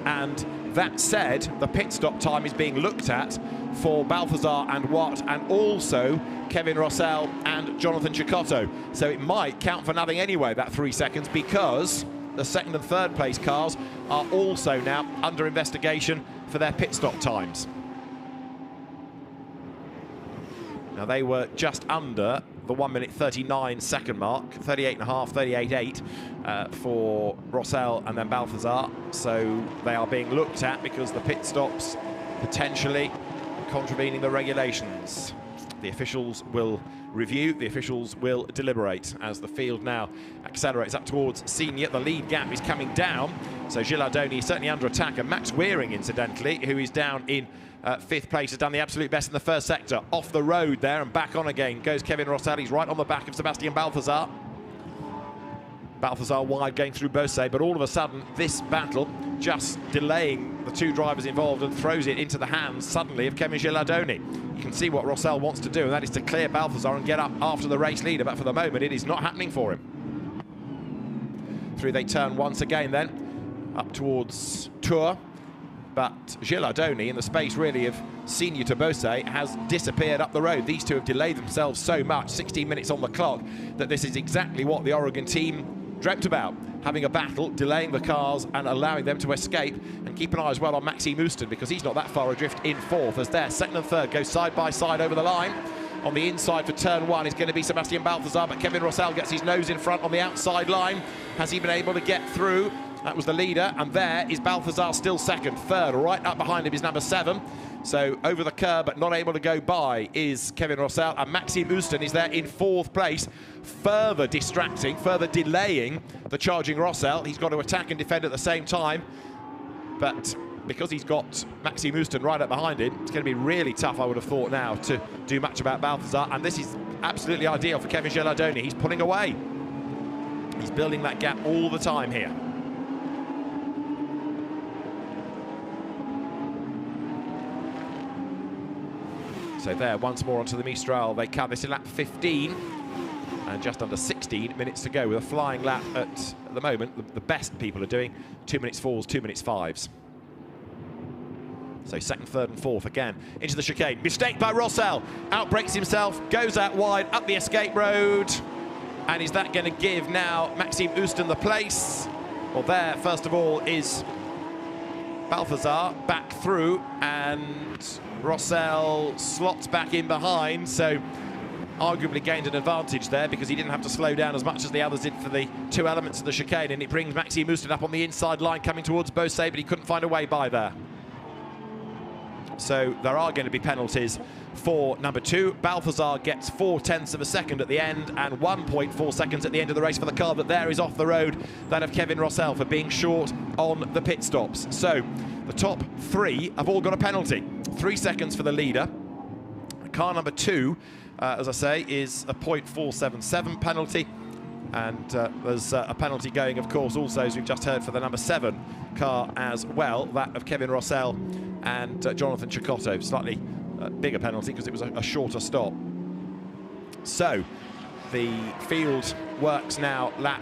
And that said, the pit stop time is being looked at for Balthazar and Watt, and also Kevin Rossell and Jonathan Cecotto. So it might count for nothing anyway, that 3 seconds, because the second and third place cars are also now under investigation for their pit stop times. Now they were just under the 1 minute 39 second mark, 38.5, 38.8 for Rossell and then Balthazar. So they are being looked at because the pit stops potentially contravening the regulations. The officials will review, the officials will deliberate as the field now accelerates up towards Senior. The lead gap is coming down, so Gilardoni is certainly under attack, and Max Wearing, incidentally, who is down in 5th place, has done the absolute best in the first sector. Off the road there and back on again goes Kevin Rossell. He's right on the back of Sebastian Balthazar. Balthazar wide going through Beausset, but all of a sudden this battle just delaying the two drivers involved and throws it into the hands suddenly of Kevin Gilardoni. You can see what Rossell wants to do, and that is to clear Balthazar and get up after the race leader, but for the moment it is not happening for him. Through they turn once again then, up towards Tours, but Gilardoni, in the space really of Senior to Beausset, has disappeared up the road. These two have delayed themselves so much, 16 minutes on the clock, that this is exactly what the Oregon team dreamt about, having a battle, delaying the cars and allowing them to escape. And keep an eye as well on Maxime Houston, because he's not that far adrift in 4th, as their 2nd and 3rd go side by side over the line. On the inside for turn 1 is going to be Sebastian Balthazar, but Kevin Rossell gets his nose in front on the outside line. Has he been able to get through? That was the leader, and there is Balthazar still 2nd. 3rd, right up behind him is number 7. So over the curb, but not able to go by, is Kevin Rossell, and Maxime Houston is there in 4th place, further distracting, further delaying the charging Rossell. He's got to attack and defend at the same time, but because he's got Maxime Houston right up behind him, it's going to be really tough, I would have thought, now to do much about Balthazar, and this is absolutely ideal for Kevin Gilardoni. He's pulling away. He's building that gap all the time here. So there, once more onto the Mistral, they come. This is lap 15, and just under 16 minutes to go with a flying lap at the moment. The best people are doing 2 minutes 4s, 2 minutes 5s. So 2nd, 3rd and 4th again into the chicane. Mistake by Rossell, outbrakes himself, goes out wide up the escape road. And is that going to give now Maxime Houston the place? Well, there, first of all, is Balthazar back through, and Rossell slots back in behind, so arguably gained an advantage there because he didn't have to slow down as much as the others did for the 2 elements of the chicane, and it brings Maxime Houston up on the inside line coming towards Beausset, but he couldn't find a way by there. So there are going to be penalties for number 2. Balthazar gets 0.4 of a second at the end and 1.4 seconds at the end of the race for the car that there is off the road, that of Kevin Rossell for being short on the pit stops. So the top 3 have all got a penalty. 3 seconds for the leader. Car number 2, as I say, is a 0.477 penalty. And there's a penalty going, of course, also, as we've just heard, for the number 7 car as well, that of Kevin Rossell and Jonathan Cecotto. Slightly bigger penalty because it was a shorter stop. So the field works now. Lap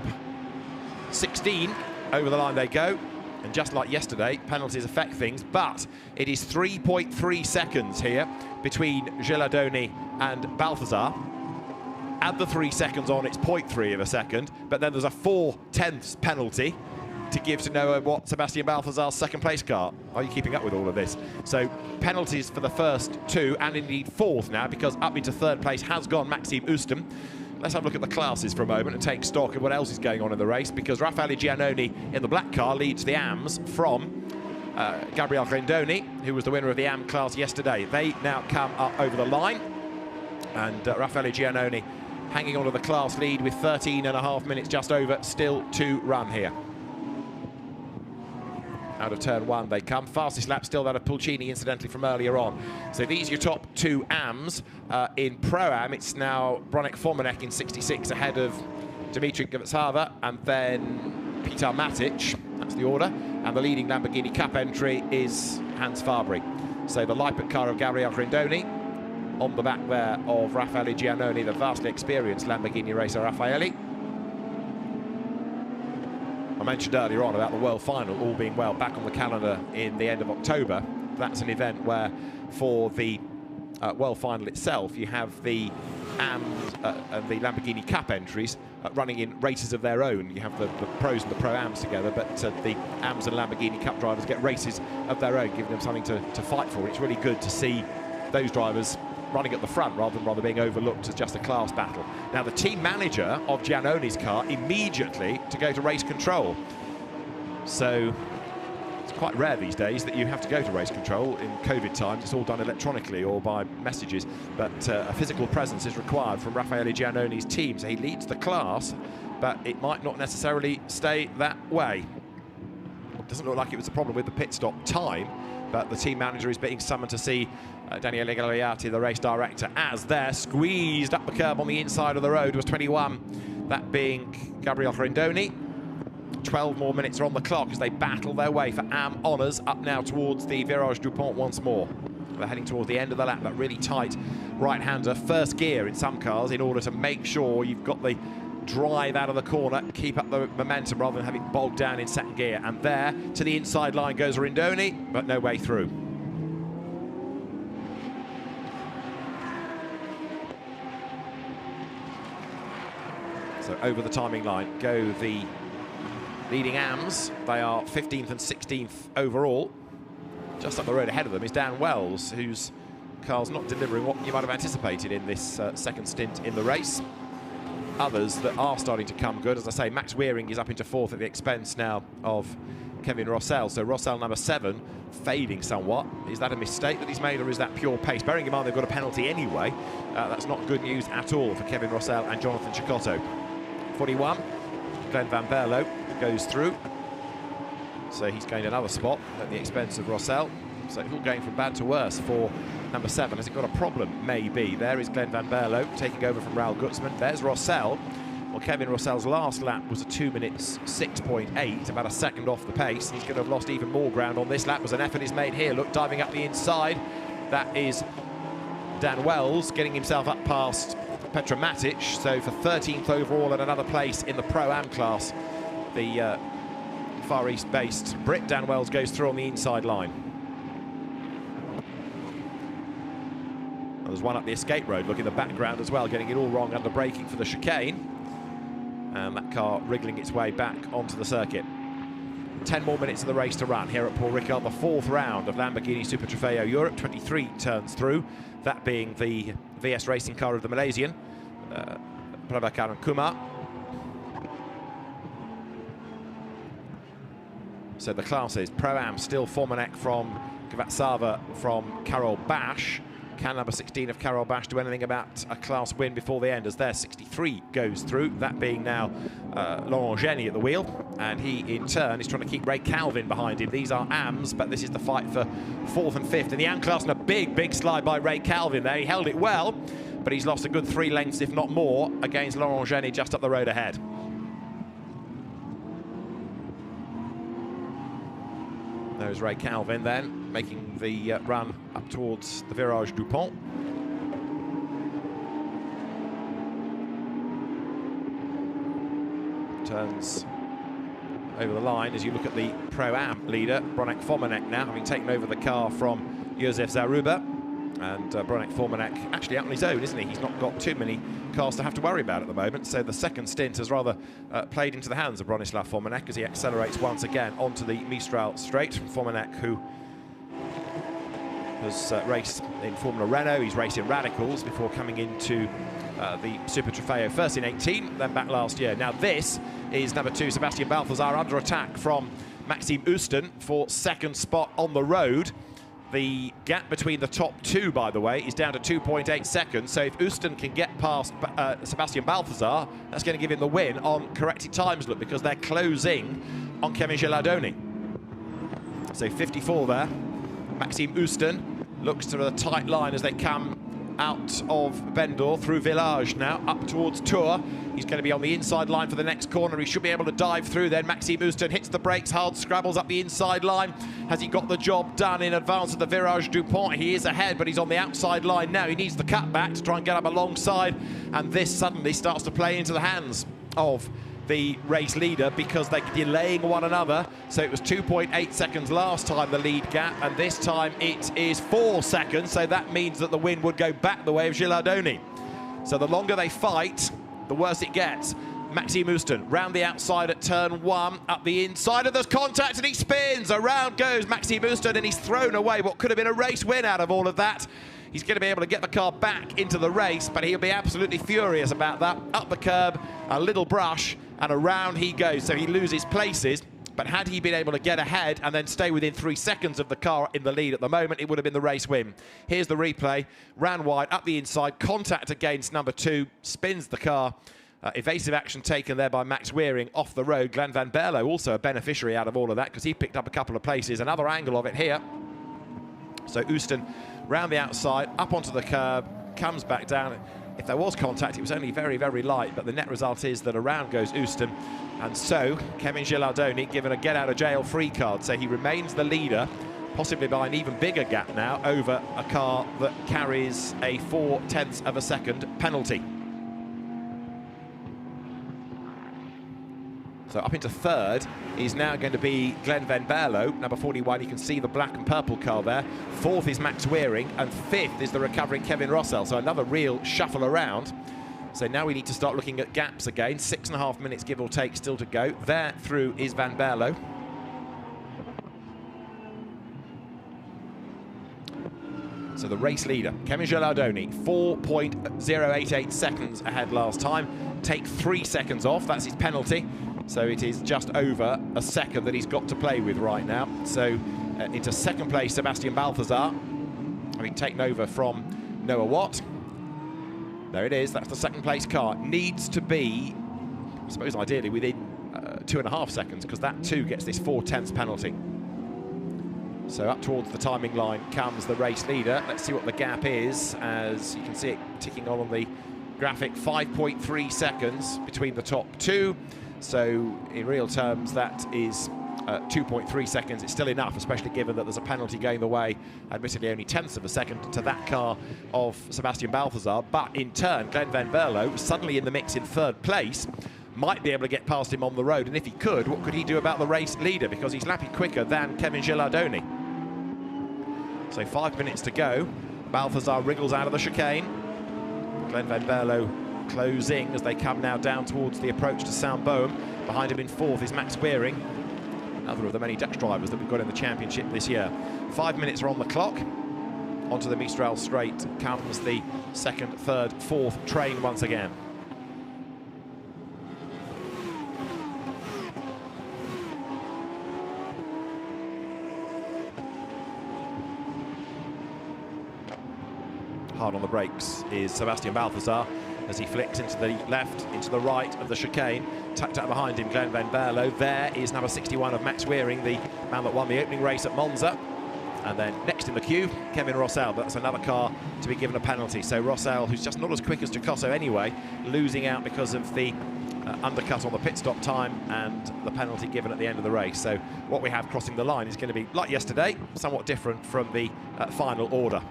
16, over the line they go. And just like yesterday, penalties affect things, but it is 3.3 seconds here between Gilardoni and Balthazar. Add the 3 seconds on, it's 0.3 of a second, but then there's a 4/10 penalty to give to Noah Watt, Sebastian Balthazar's 2nd place car. Are you keeping up with all of this? So penalties for the first 2, and indeed 4th now, because up into 3rd place has gone Maxime Houston. Let's have a look at the classes for a moment and take stock of what else is going on in the race, because Raffaele Giannoni in the black car leads the AMs from Gabriele Grindoni, who was the winner of the AM class yesterday. They now come up over the line, and Raffaele Giannoni hanging on to the class lead with 13.5 minutes just over still to run here. Out of turn 1 they come. Fastest lap still that of Pulcini, incidentally, from earlier on. So these are your top 2 AMs. In Pro-Am, it's now Bronek Formanek in 66 ahead of Dimitri Gavetsava, and then Peter Matic. That's the order. And the leading Lamborghini Cup entry is Hans Fabry. So the Leipzig car of Gabriele Grindoni on the back there of Raffaele Giannoni, the vastly experienced Lamborghini racer Raffaele. I mentioned earlier on about the World Final, all being well, back on the calendar in the end of October. That's an event where, for the World Final itself, you have the AMs and the Lamborghini Cup entries running in races of their own. You have the pros and the pro-AMs together, but the AMs and Lamborghini Cup drivers get races of their own, giving them something to fight for. It's really good to see those drivers running at the front rather than being overlooked as just a class battle. Now, the team manager of Giannoni's car immediately to go to race control. So it's quite rare these days that you have to go to race control. In COVID times, it's all done electronically or by messages, but a physical presence is required from Raffaele Giannoni's team, so he leads the class, but it might not necessarily stay that way. It doesn't look like it was a problem with the pit stop time, but the team manager is being summoned to see Daniele Gagliati, the race director, as they're squeezed up the curb on the inside of the road. Was 21, that being Gabriel Rendoni. 12 more minutes are on the clock as they battle their way for AM honours up now towards the Virage du Pont once more. They're heading towards the end of the lap, that really tight right-hander, first gear in some cars, in order to make sure you've got the drive out of the corner, keep up the momentum rather than have it bogged down in second gear. And there, to the inside line goes Rendoni, but no way through. So over the timing line go the leading AMs. They are 15th and 16th overall. Just up the road ahead of them is Dan Wells, whose car's not delivering what you might have anticipated in this second stint in the race. Others that are starting to come good, as I say, Max Weering is up into fourth at the expense now of Kevin Rossell. So Rossell, number 7, fading somewhat. Is that a mistake that he's made, or is that pure pace? Bearing in mind they've got a penalty anyway, that's not good news at all for Kevin Rossell and Jonathan Cecotto. 41, Glenn Van Berlo goes through. So he's gained another spot at the expense of Rossell. So it's all going from bad to worse for number 7. Has it got a problem? Maybe. There is Glenn Van Berlo taking over from Raoul Gutzman. There's Rossell. Well, Kevin Rossell's last lap was a 2 minutes 6.8, about a second off the pace. He's going to have lost even more ground on this lap as an effort is made here. Look, diving up the inside. That is Dan Wells getting himself up past Petra Matic. So for 13th overall and another place in the Pro-Am class, the Far East-based Brit Dan Wells goes through on the inside line. There's one up the escape road, look in the background as well, getting it all wrong under braking for the chicane. And that car wriggling its way back onto the circuit. 10 more minutes of the race to run here at Paul Ricard, the 4th round of Lamborghini Super Trofeo Europe. 23 turns through, that being the VS racing car of the Malaysian, Prabhakar and Kumar. So the classes, Pro-Am still Formanek from Kvatsava from Karol Bash. Can number 16 of Karol Bash do anything about a class win before the end, as their 63 goes through, that being now Laurent Geny at the wheel, and he in turn is trying to keep Ray Calvin behind him. These are AMs, but this is the fight for 4th and 5th in the AM class, and a big slide by Ray Calvin there. He held it well, but he's lost a good 3 lengths if not more against Laurent Geny just up the road ahead. There's Ray Calvin then, making the run up towards the Virage du Pont. Turns over the line as you look at the Pro-Am leader, Bronek Formanek, now having taken over the car from Josef Zaruba. And Bronek Formanek actually out on his own, isn't he? He's not got too many cars to have to worry about at the moment, so the second stint has rather played into the hands of Bronislav Formanek as he accelerates once again onto the Mistral straight. Formanek, who has raced in Formula Renault, he's raced in Radicals before coming into the Super Trofeo, first in 18, then back last year. Now this is number 2, Sebastian Balthazar, under attack from Maxime Ouston for second spot on the road. The gap between the top 2, by the way, is down to 2.8 seconds. So if Ouston can get past Sebastian Balthazar, that's going to give him the win on corrected times, look, because they're closing on Kevin Gilardoni. So 54 there. Maxime Ouston looks to the tight line as they come out of Bendor through Village now, up towards Tours. He's going to be on the inside line for the next corner. He should be able to dive through then. Maxime Ouston hits the brakes hard, scrabbles up the inside line. Has he got the job done in advance of the Virage du Pont? He is ahead, but he's on the outside line now. He needs the cutback to try and get up alongside, and this suddenly starts to play into the hands of the race leader because they're delaying one another. So it was 2.8 seconds last time, the lead gap, and this time it is 4 seconds, so that means that the win would go back the way of Gilardoni. So the longer they fight, the worse it gets. Maxime Ouston round the outside at turn 1, up the inside, and there's contact and he spins. Around goes Maxime Ouston, and he's thrown away what could have been a race win out of all of that. He's going to be able to get the car back into the race, but he'll be absolutely furious about that. Up the curb, a little brush, and around he goes. So he loses places but had he been able to get ahead and then stay within 3 seconds of the car in the lead at the moment, it would have been the race win. Here's the replay. Ran wide, up the inside, contact against number 2, spins the car. Evasive action taken there by Max Weering off the road. Glenn van Berlo also a beneficiary out of all of that because he picked up a couple of places. Another angle of it here. So Ooston round the outside, up onto the curb, comes back down. If there was contact, it was only very, very light, but the net result is that around goes Ooston. And so Kevin Gilardoni given a get-out-of-jail-free card. So he remains the leader, possibly by an even bigger gap now, over a car that carries a 0.4 of a second penalty. So up into third is now going to be Glenn van Berlo, number 41. You can see the black and purple car there. Fourth is Max Weering, and fifth is the recovering Kevin Rossell. So another real shuffle around. So now we need to start looking at gaps again. 6.5 minutes, give or take, still to go. There through is van Berlo. So the race leader, Kevin Gilardoni, 4.088 seconds ahead last time. Take 3 seconds off, that's his penalty. So it is just over a second that he's got to play with right now. So into second place, Sebastian Balthazar, having taken over from Noah Watt. There it is, that's the second place car. Needs to be, I suppose ideally, within 2.5 seconds, because that too gets this 0.4 penalty. So up towards the timing line comes the race leader. Let's see what the gap is, as you can see it ticking on the graphic. 5.3 seconds between the top two. So in real terms, that is 2.3 seconds. It's still enough, especially given that there's a penalty going the way, admittedly only 1/10 of a second, to that car of Sebastian Balthazar. But in turn, Glenn van Berlo, suddenly in the mix in third place, might be able to get past him on the road. And if he could, what could he do about the race leader? Because he's lapping quicker than Kevin Gilardoni. So 5 minutes to go. Balthazar wriggles out of the chicane. Glenn van Berlo closing as they come now down towards the approach to Saint-Baume. Behind him in fourth is Max Weering, another of the many Dutch drivers that we've got in the championship this year. 5 minutes are on the clock. Onto the Mistral straight comes the second, third, fourth train once again. Hard on the brakes is Sebastian Balthazar as he flicks into the left, into the right of the chicane. Tucked out behind him, Glenn van Berlo. There is number 61 of Max Weering, the man that won the opening race at Monza. And then next in the queue, Kevin Rossell. That's another car to be given a penalty. So Rossell, who's just not as quick as Giacosso anyway, losing out because of the undercut on the pit stop time and the penalty given at the end of the race. So what we have crossing the line is going to be, like yesterday, somewhat different from the final order.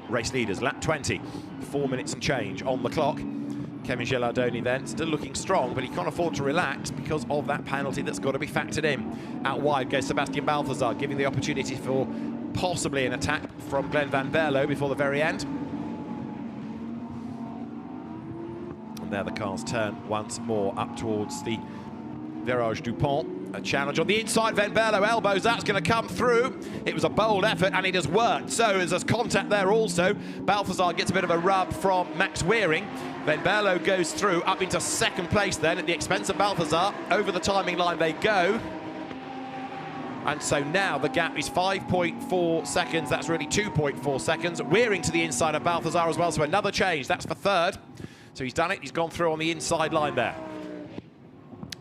Race leaders, lap 20, 4 minutes and change on the clock. Kevin Gilardoni then, still looking strong, but he can't afford to relax because of that penalty that's got to be factored in. Out wide goes Sebastian Balthazar, giving the opportunity for possibly an attack from Glenn van Berlo before the very end. And there the cars turn once more up towards the Virage du Pont. A challenge on the inside, van Berlo elbows, that's going to come through. It was a bold effort and it has worked. So there's contact there also. Balthazar gets a bit of a rub from Max Weering. Van Berlo goes through up into second place then at the expense of Balthazar. Over the timing line they go. And so now the gap is 5.4 seconds. That's really 2.4 seconds. Weering to the inside of Balthazar as well. So another change. That's for third. So he's done it. He's gone through on the inside line there.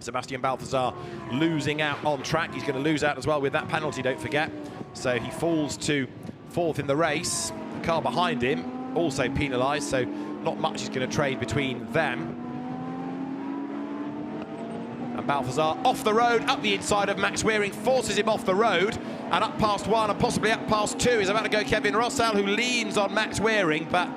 Sebastian Balthazar losing out on track. He's going to lose out as well with that penalty, don't forget. So he falls to fourth in the race. The car behind him also penalised, so not much is going to trade between them. And Balthazar off the road, up the inside of Max Weering, forces him off the road, and up past one and possibly up past two is about to go Kevin Rossell, who leans on Max Weering, but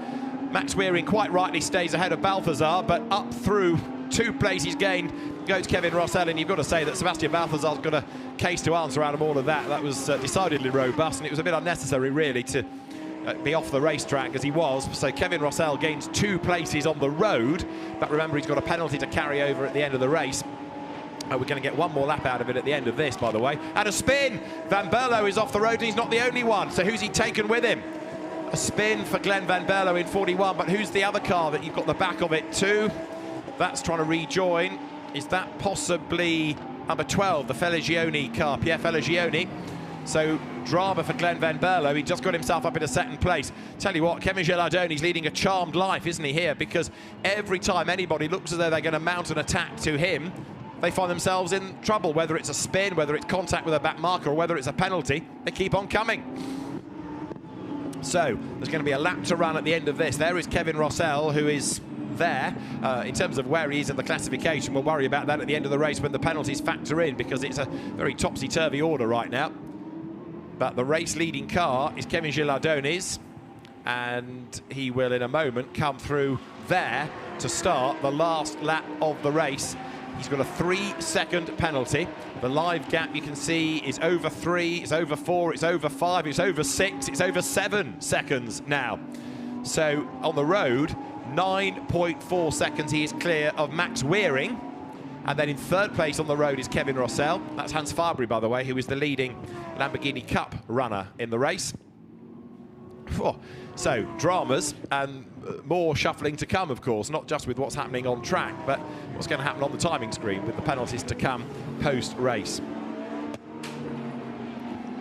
Max Weering quite rightly stays ahead of Balthazar, but up through 2 places gained goes Kevin Rossell, and you've got to say that Sebastian Balthazar's got a case to answer out of all of that. That was decidedly robust, and it was a bit unnecessary, really, to be off the racetrack as he was. So Kevin Rossell gains 2 places on the road, but remember he's got a penalty to carry over at the end of the race. We're going to get one more lap out of it at the end of this, by the way. And a spin! Van Berlo is off the road, and he's not the only one. So who's he taken with him? A spin for Glenn van Berlo in 41, but who's the other car that you've got the back of it too? that's trying to rejoin. Is that possibly number 12, the Feligioni car, Pierre Feligioni? So drama for Glenn Van Berlo. He just got himself up in a second place. Tell you what, Kevin Gilardoni's leading a charmed life, isn't he, here? Because every time anybody looks as though they're going to mount an attack to him, they find themselves in trouble, whether it's a spin, whether it's contact with a back marker, or whether it's a penalty. They keep on coming. So there's going to be a lap to run at the end of this. There is Kevin Rossell, who is there. In terms of where he is in the classification, we'll worry about that at the end of the race when the penalties factor in, because it's a very topsy-turvy order right now. But the race-leading car is Kevin Gilardoni's, and he will in a moment come through there to start the last lap of the race. He's got a 3-second penalty. The live gap, you can see, is over 3, it's over 4, it's over 5, it's over 6, it's over 7 seconds now. So on the road, 9.4 seconds he is clear of Max Weering. And then in third place on the road is Kevin Rossell. That's Hans Fabry, by the way, who is the leading Lamborghini Cup runner in the race. So, dramas and more shuffling to come, of course, not just with what's happening on track, but what's going to happen on the timing screen with the penalties to come post-race.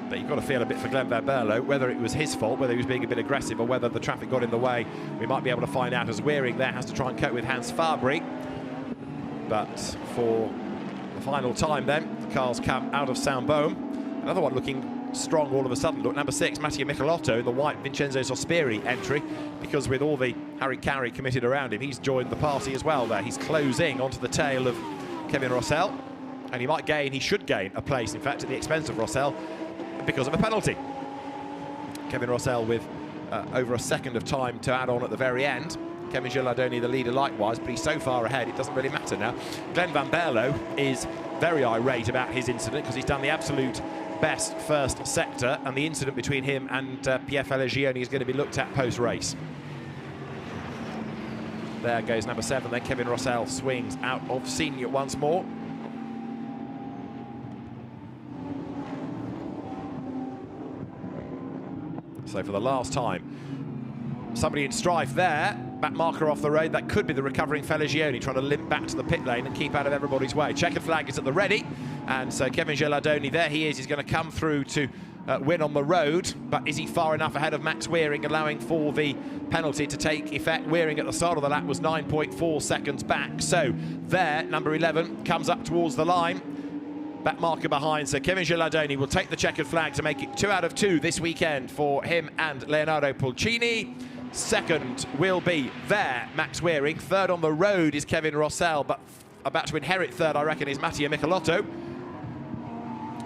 But you've got to feel a bit for Glenn Van Berlo, whether it was his fault, whether he was being a bit aggressive, or whether the traffic got in the way. We might be able to find out as Weering there has to try and cope with Hans Fabry. But for the final time then, the cars come out of Saint-Baume. Another one looking strong all of a sudden. Look, number 6, Matteo Michelotto in the white Vincenzo Sospiri entry, because with all the Harry-Carry committed around him, he's joined the party as well there. He's closing onto the tail of Kevin Rossell, and he should gain a place, in fact, at the expense of Rossell because of a penalty. Kevin Rossell with over a second of time to add on at the very end. Kevin Gilardoni, the leader, likewise, but he's so far ahead, it doesn't really matter now. Glenn Van Berlo is very irate about his incident because he's done the absolute best first sector, and the incident between him and Pierre Feligioni is going to be looked at post-race. There goes number 7, then Kevin Rossell swings out of senior once more. So for the last time, somebody in strife there. Back marker off the road, that could be the recovering Feligioni trying to limp back to the pit lane and keep out of everybody's way. Checkered flag is at the ready, and so Kevin Gilardoni, there he is, he's going to come through to win on the road, but is he far enough ahead of Max Weering, allowing for the penalty to take effect? Weering at the start of the lap was 9.4 seconds back, so there, number 11 comes up towards the line. Back marker behind, so Kevin Gilardoni will take the checkered flag to make it 2 out of 2 this weekend for him and Leonardo Pulcini. Second will be there, Max Weering. Third on the road is Kevin Rossell, but about to inherit third, I reckon, is Matteo Michelotto.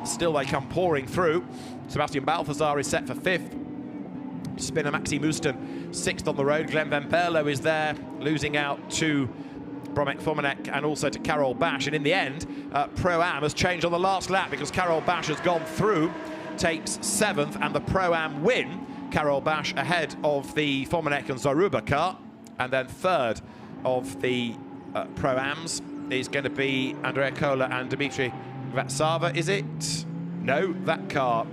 Still they come pouring through. Sebastian Balthazar is set for 5th. Spinner Maxi Musten 6th on the road. Glenn Van Berlo is there, losing out to Bromek Fomenek and also to Karol Bash. And in the end, Pro-Am has changed on the last lap because Karol Bash has gone through, takes 7th, and the Pro-Am win. Karol Bash ahead of the Fomenek and Zaruba car, and then third of the Pro-Ams is going to be Andrea Kola and Dimitri Vatsava, is it? No, that car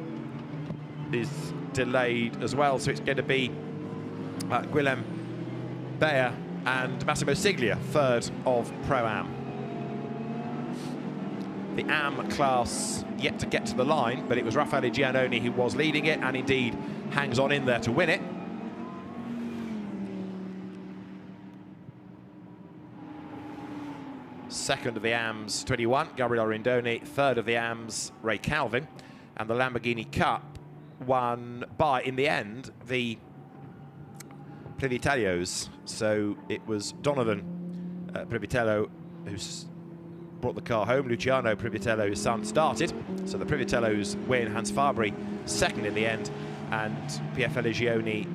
is delayed as well, so it's going to be Guillem Bayer and Massimo Siglia, third of Pro-Am. The Am class yet to get to the line, but it was Raffaele Giannoni who was leading it, and indeed hangs on in there to win it. Second of the AMS 21, Gabriele Rindoni. Third of the AMS, Ray Calvin. And the Lamborghini Cup won by, in the end, the Privitellos. So it was Donovan Privitello who's brought the car home. Luciano Privitello, his son, started. So the Privitellos win. Hans Fabry second in the end, and Pierre Feligioni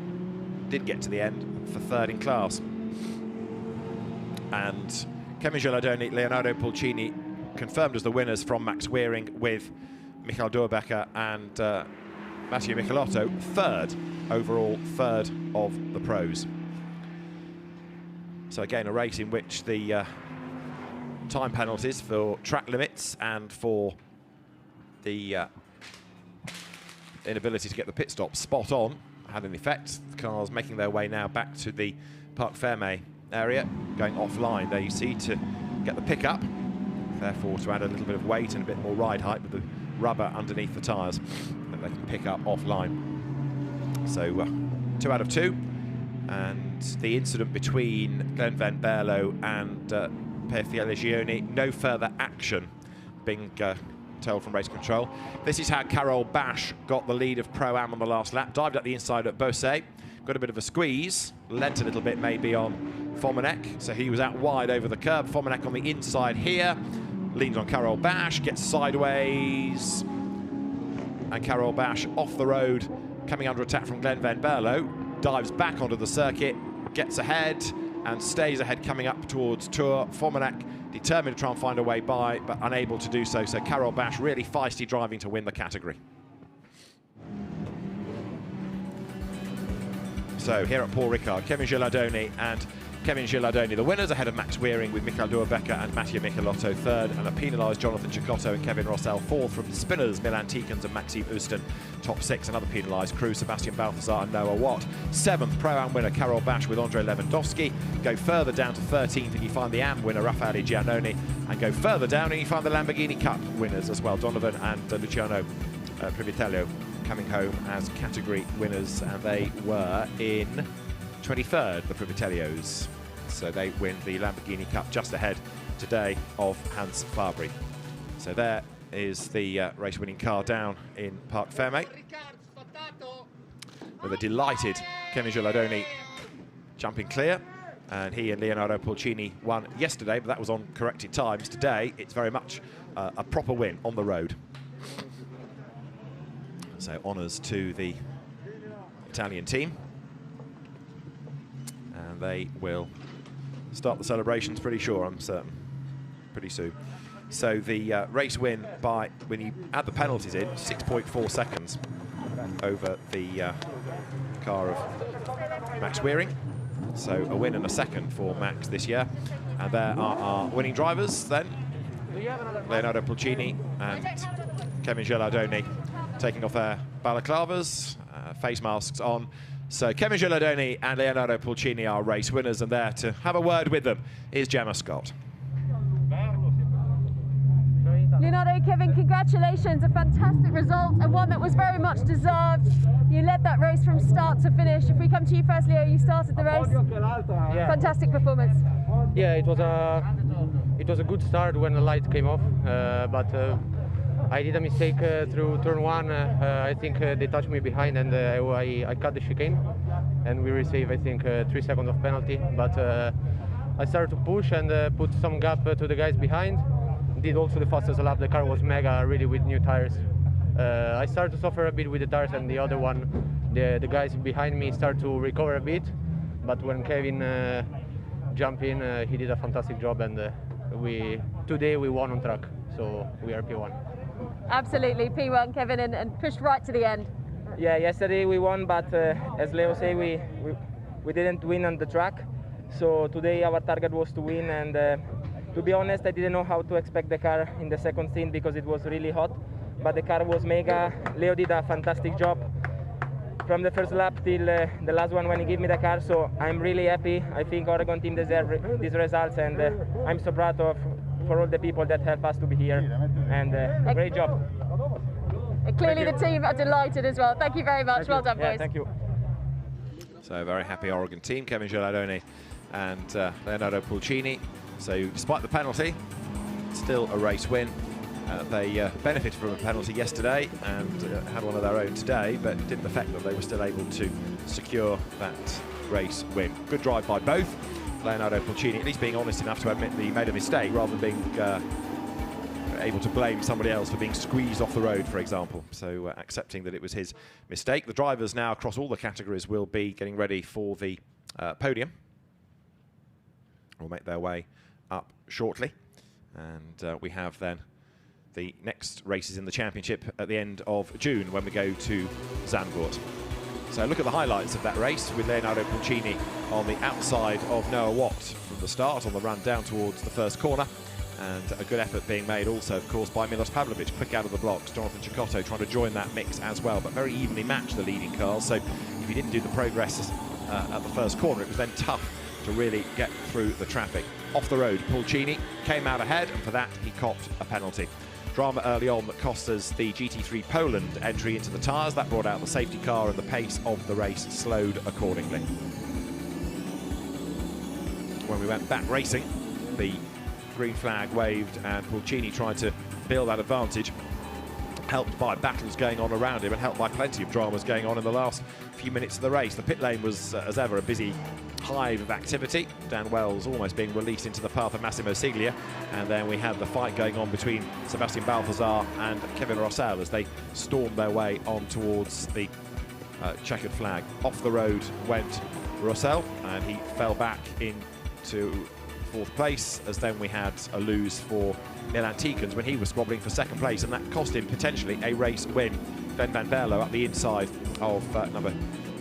did get to the end for third in class. And Kevin Gilardoni, Leonardo Pulcini confirmed as the winners from Max Weering, with Michael Doerbeker and Matteo Michelotto third overall, third of the pros. So again, a race in which the time penalties for track limits and for the inability to get the pit stop spot on had an effect. The cars making their way now back to the Parc Fermé area, going offline. There you see, to get the pickup, therefore to add a little bit of weight and a bit more ride height with the rubber underneath the tyres that they can pick up offline. So 2 out of 2, and the incident between Glenn Van Berlo and Per Fialegione, no further action being told from race control. This is how Carole Bash got the lead of Pro-Am on the last lap. Dived up the inside at Beausset, got a bit of a squeeze, lent a little bit maybe on Fomenek, so he was out wide over the curb. Fomenek on the inside here, leans on Carole Bash, gets sideways, and Carole Bash off the road, coming under attack from Glenn Van Berlo, dives back onto the circuit, gets ahead and stays ahead coming up towards Tour. Fomenek determined to try and find a way by, but unable to do so. So Carole Bash really feisty driving to win the category. So here at Paul Ricard, Kevin Gilardoni and Kevin Gilardoni, the winners, ahead of Max Weering with Mikael Duerbecker and Mattia Michelotto third, and a penalised Jonathan Cecotto and Kevin Rossell fourth. From the spinners, Milan Tikens and Maxime Ouston top 6. Another penalised crew, Sebastian Balthazar and Noah Watt. 7th Pro-Am winner Carole Bash with Andre Lewandowski. Go further down to 13th and you find the Am winner Raffaele Giannone, and go further down and you find the Lamborghini Cup winners as well, Donovan and Luciano Privitello coming home as category winners, and they were in 23rd, the Privitellios. So they win the Lamborghini Cup just ahead today of Hans Fabry. So there is the race-winning car down in Parc Fermé, with a delighted Kevin Gilardoni jumping clear. And he and Leonardo Pulcini won yesterday, but that was on corrected times. Today, it's very much a proper win on the road. So honours to the Italian team. And they will start the celebrations pretty sure, I'm certain, pretty soon. So the race win by, when you add the penalties in, 6.4 seconds over the car of Max Weering. So a win and a second for Max this year. And there are our winning drivers then. Leonardo Pulcini and Kevin Gilardoni taking off their balaclavas, face masks on. So Kevin Gilardoni and Leonardo Pulcini are race winners, and there to have a word with them is Gemma Scott. Leonardo, Kevin, congratulations, a fantastic result and one that was very much deserved. You led that race from start to finish. If we come to you first, Leo, you started the race. Yeah. Fantastic performance. Yeah, it was a good start when the light came off, but I did a mistake through turn 1. I think they touched me behind, and I cut the chicane, and we received, I think, 3 seconds of penalty. But I started to push and put some gap to the guys behind. Did also the fastest lap. The car was mega, really, with new tires. I started to suffer a bit with the tires, and the other one, the guys behind me start to recover a bit. But when Kevin jumped in, he did a fantastic job, and today we won on track, so we are P1. Absolutely, P1, Kevin, and pushed right to the end. Yeah, yesterday we won, but as Leo said, we didn't win on the track. So today our target was to win, and to be honest, I didn't know how to expect the car in the second stint because it was really hot. But the car was mega. Leo did a fantastic job from the first lap till the last one when he gave me the car. So I'm really happy. I think Oregon team deserves these results, and I'm so proud of for all the people that help us to be here. And great job. Clearly the team are delighted as well. Thank you very much. Well done, boys. Yeah, thank you. So very happy Oregon team, Kevin Gilardoni and Leonardo Pulcini. So despite the penalty, still a race win. They benefited from a penalty yesterday and had one of their own today, but it didn't affect them. They were still able to secure that race win. Good drive by both. Leonardo Pulcini at least being honest enough to admit that he made a mistake rather than being able to blame somebody else for being squeezed off the road, for example. So accepting that it was his mistake. The drivers now across all the categories will be getting ready for the podium. Will make their way up shortly. And we have then the next races in the championship at the end of June when we go to Zandvoort. So look at the highlights of that race with Leonardo Pulcini on the outside of Noah Watt from the start on the run down towards the first corner. And a good effort being made also, of course, by Milos Pavlovic, quick out of the blocks. Jonathan Cecotto trying to join that mix as well, but very evenly matched the leading cars. So if you didn't do the progress at the first corner, it was then tough to really get through the traffic. Off the road, Pulcini came out ahead, and for that he copped a penalty. Drama early on that cost us the GT3 Poland entry into the tyres. That brought out the safety car, and the pace of the race slowed accordingly. When we went back racing, the green flag waved and Pulcini tried to build that advantage, helped by battles going on around him and helped by plenty of dramas going on in the last few minutes of the race. The pit lane was, as ever, a busy hive of activity. Dan Wells almost being released into the path of Massimo Siglia, and then we had the fight going on between Sebastian Balthazar and Kevin Rossell as they stormed their way on towards the checkered flag. Off the road went Rossell, and he fell back into 4th place, as then we had a lose for Milan Tikens when he was squabbling for 2nd place, and that cost him potentially a race win. Then Van Berlo up the inside of number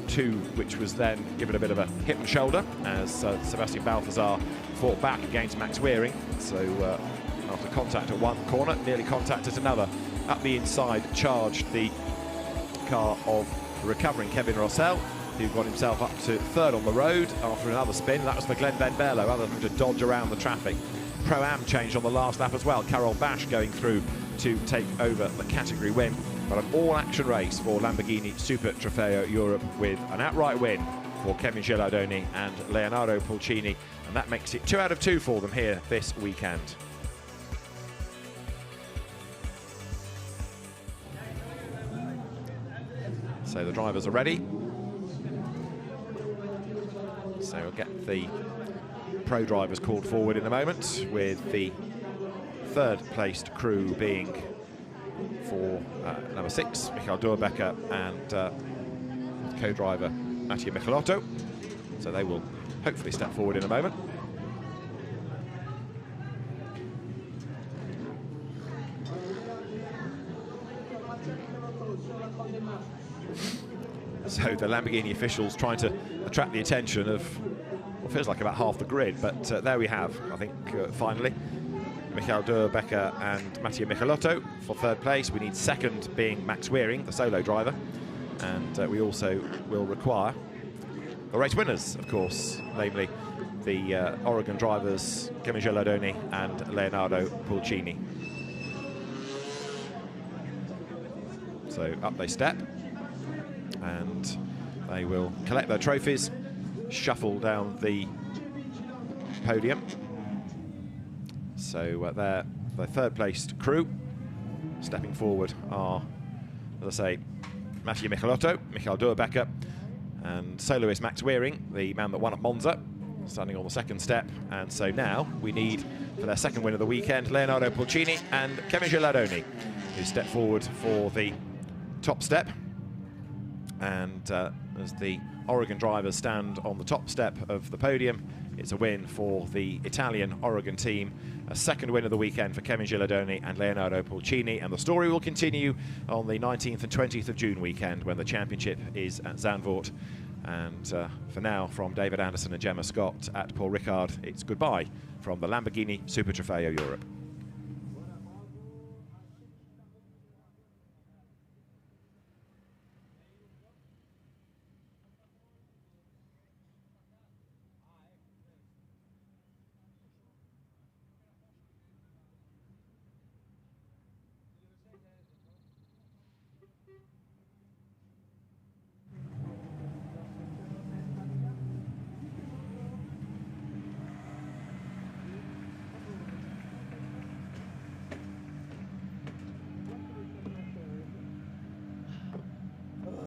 2, which was then given a bit of a hip and shoulder as Sebastian Balthazar fought back against Max Wearing. So after contact at one corner, nearly contact at another. Up the inside charged the car of recovering Kevin Rossell, who got himself up to 3rd on the road after another spin. That was for Glenn Van Berlo, other than to dodge around the traffic. Pro-Am changed on the last lap as well. Carol Bash going through to take over the category win. But an all-action race for Lamborghini Super Trofeo Europe, with an outright win for Kevin Gilardoni and Leonardo Pulcini, and that makes it 2 out of 2 for them here this weekend. So the drivers are ready. So we'll get the pro drivers called forward in a moment, with the 3rd placed crew being for number 6, Michael Durbecker, and co-driver Mattia Michelotto. So they will hopefully step forward in a moment. So the Lamborghini officials trying to attract the attention of what feels like about half the grid, but there we have, I think, finally, Michael Durbecker and Mattia Michelotto for 3rd place. We need 2nd being Max Wearing, the solo driver, and we also will require the race winners, of course, namely the Oregon drivers Kevin Gilardoni and Leonardo Pulcini. So up they step, and they will collect their trophies, shuffle down the podium. So they're the 3rd placed crew. Stepping forward are, as I say, Mattia Michelotto, Michael Durbecker, and soloist Max Wearing, the man that won at Monza, standing on the 2nd step. And so now we need, for their 2nd win of the weekend, Leonardo Pulcini and Kevin Gilardoni, who step forward for the top step. And as the Oregon drivers stand on the top step of the podium, it's a win for the Italian Oregon team, a 2nd win of the weekend for Kevin Gilardoni and Leonardo Pulcini, and the story will continue on the 19th and 20th of June weekend when the championship is at Zandvoort. And for now, from David Anderson and Gemma Scott at Paul Ricard, it's goodbye from the Lamborghini Super Trofeo Europe.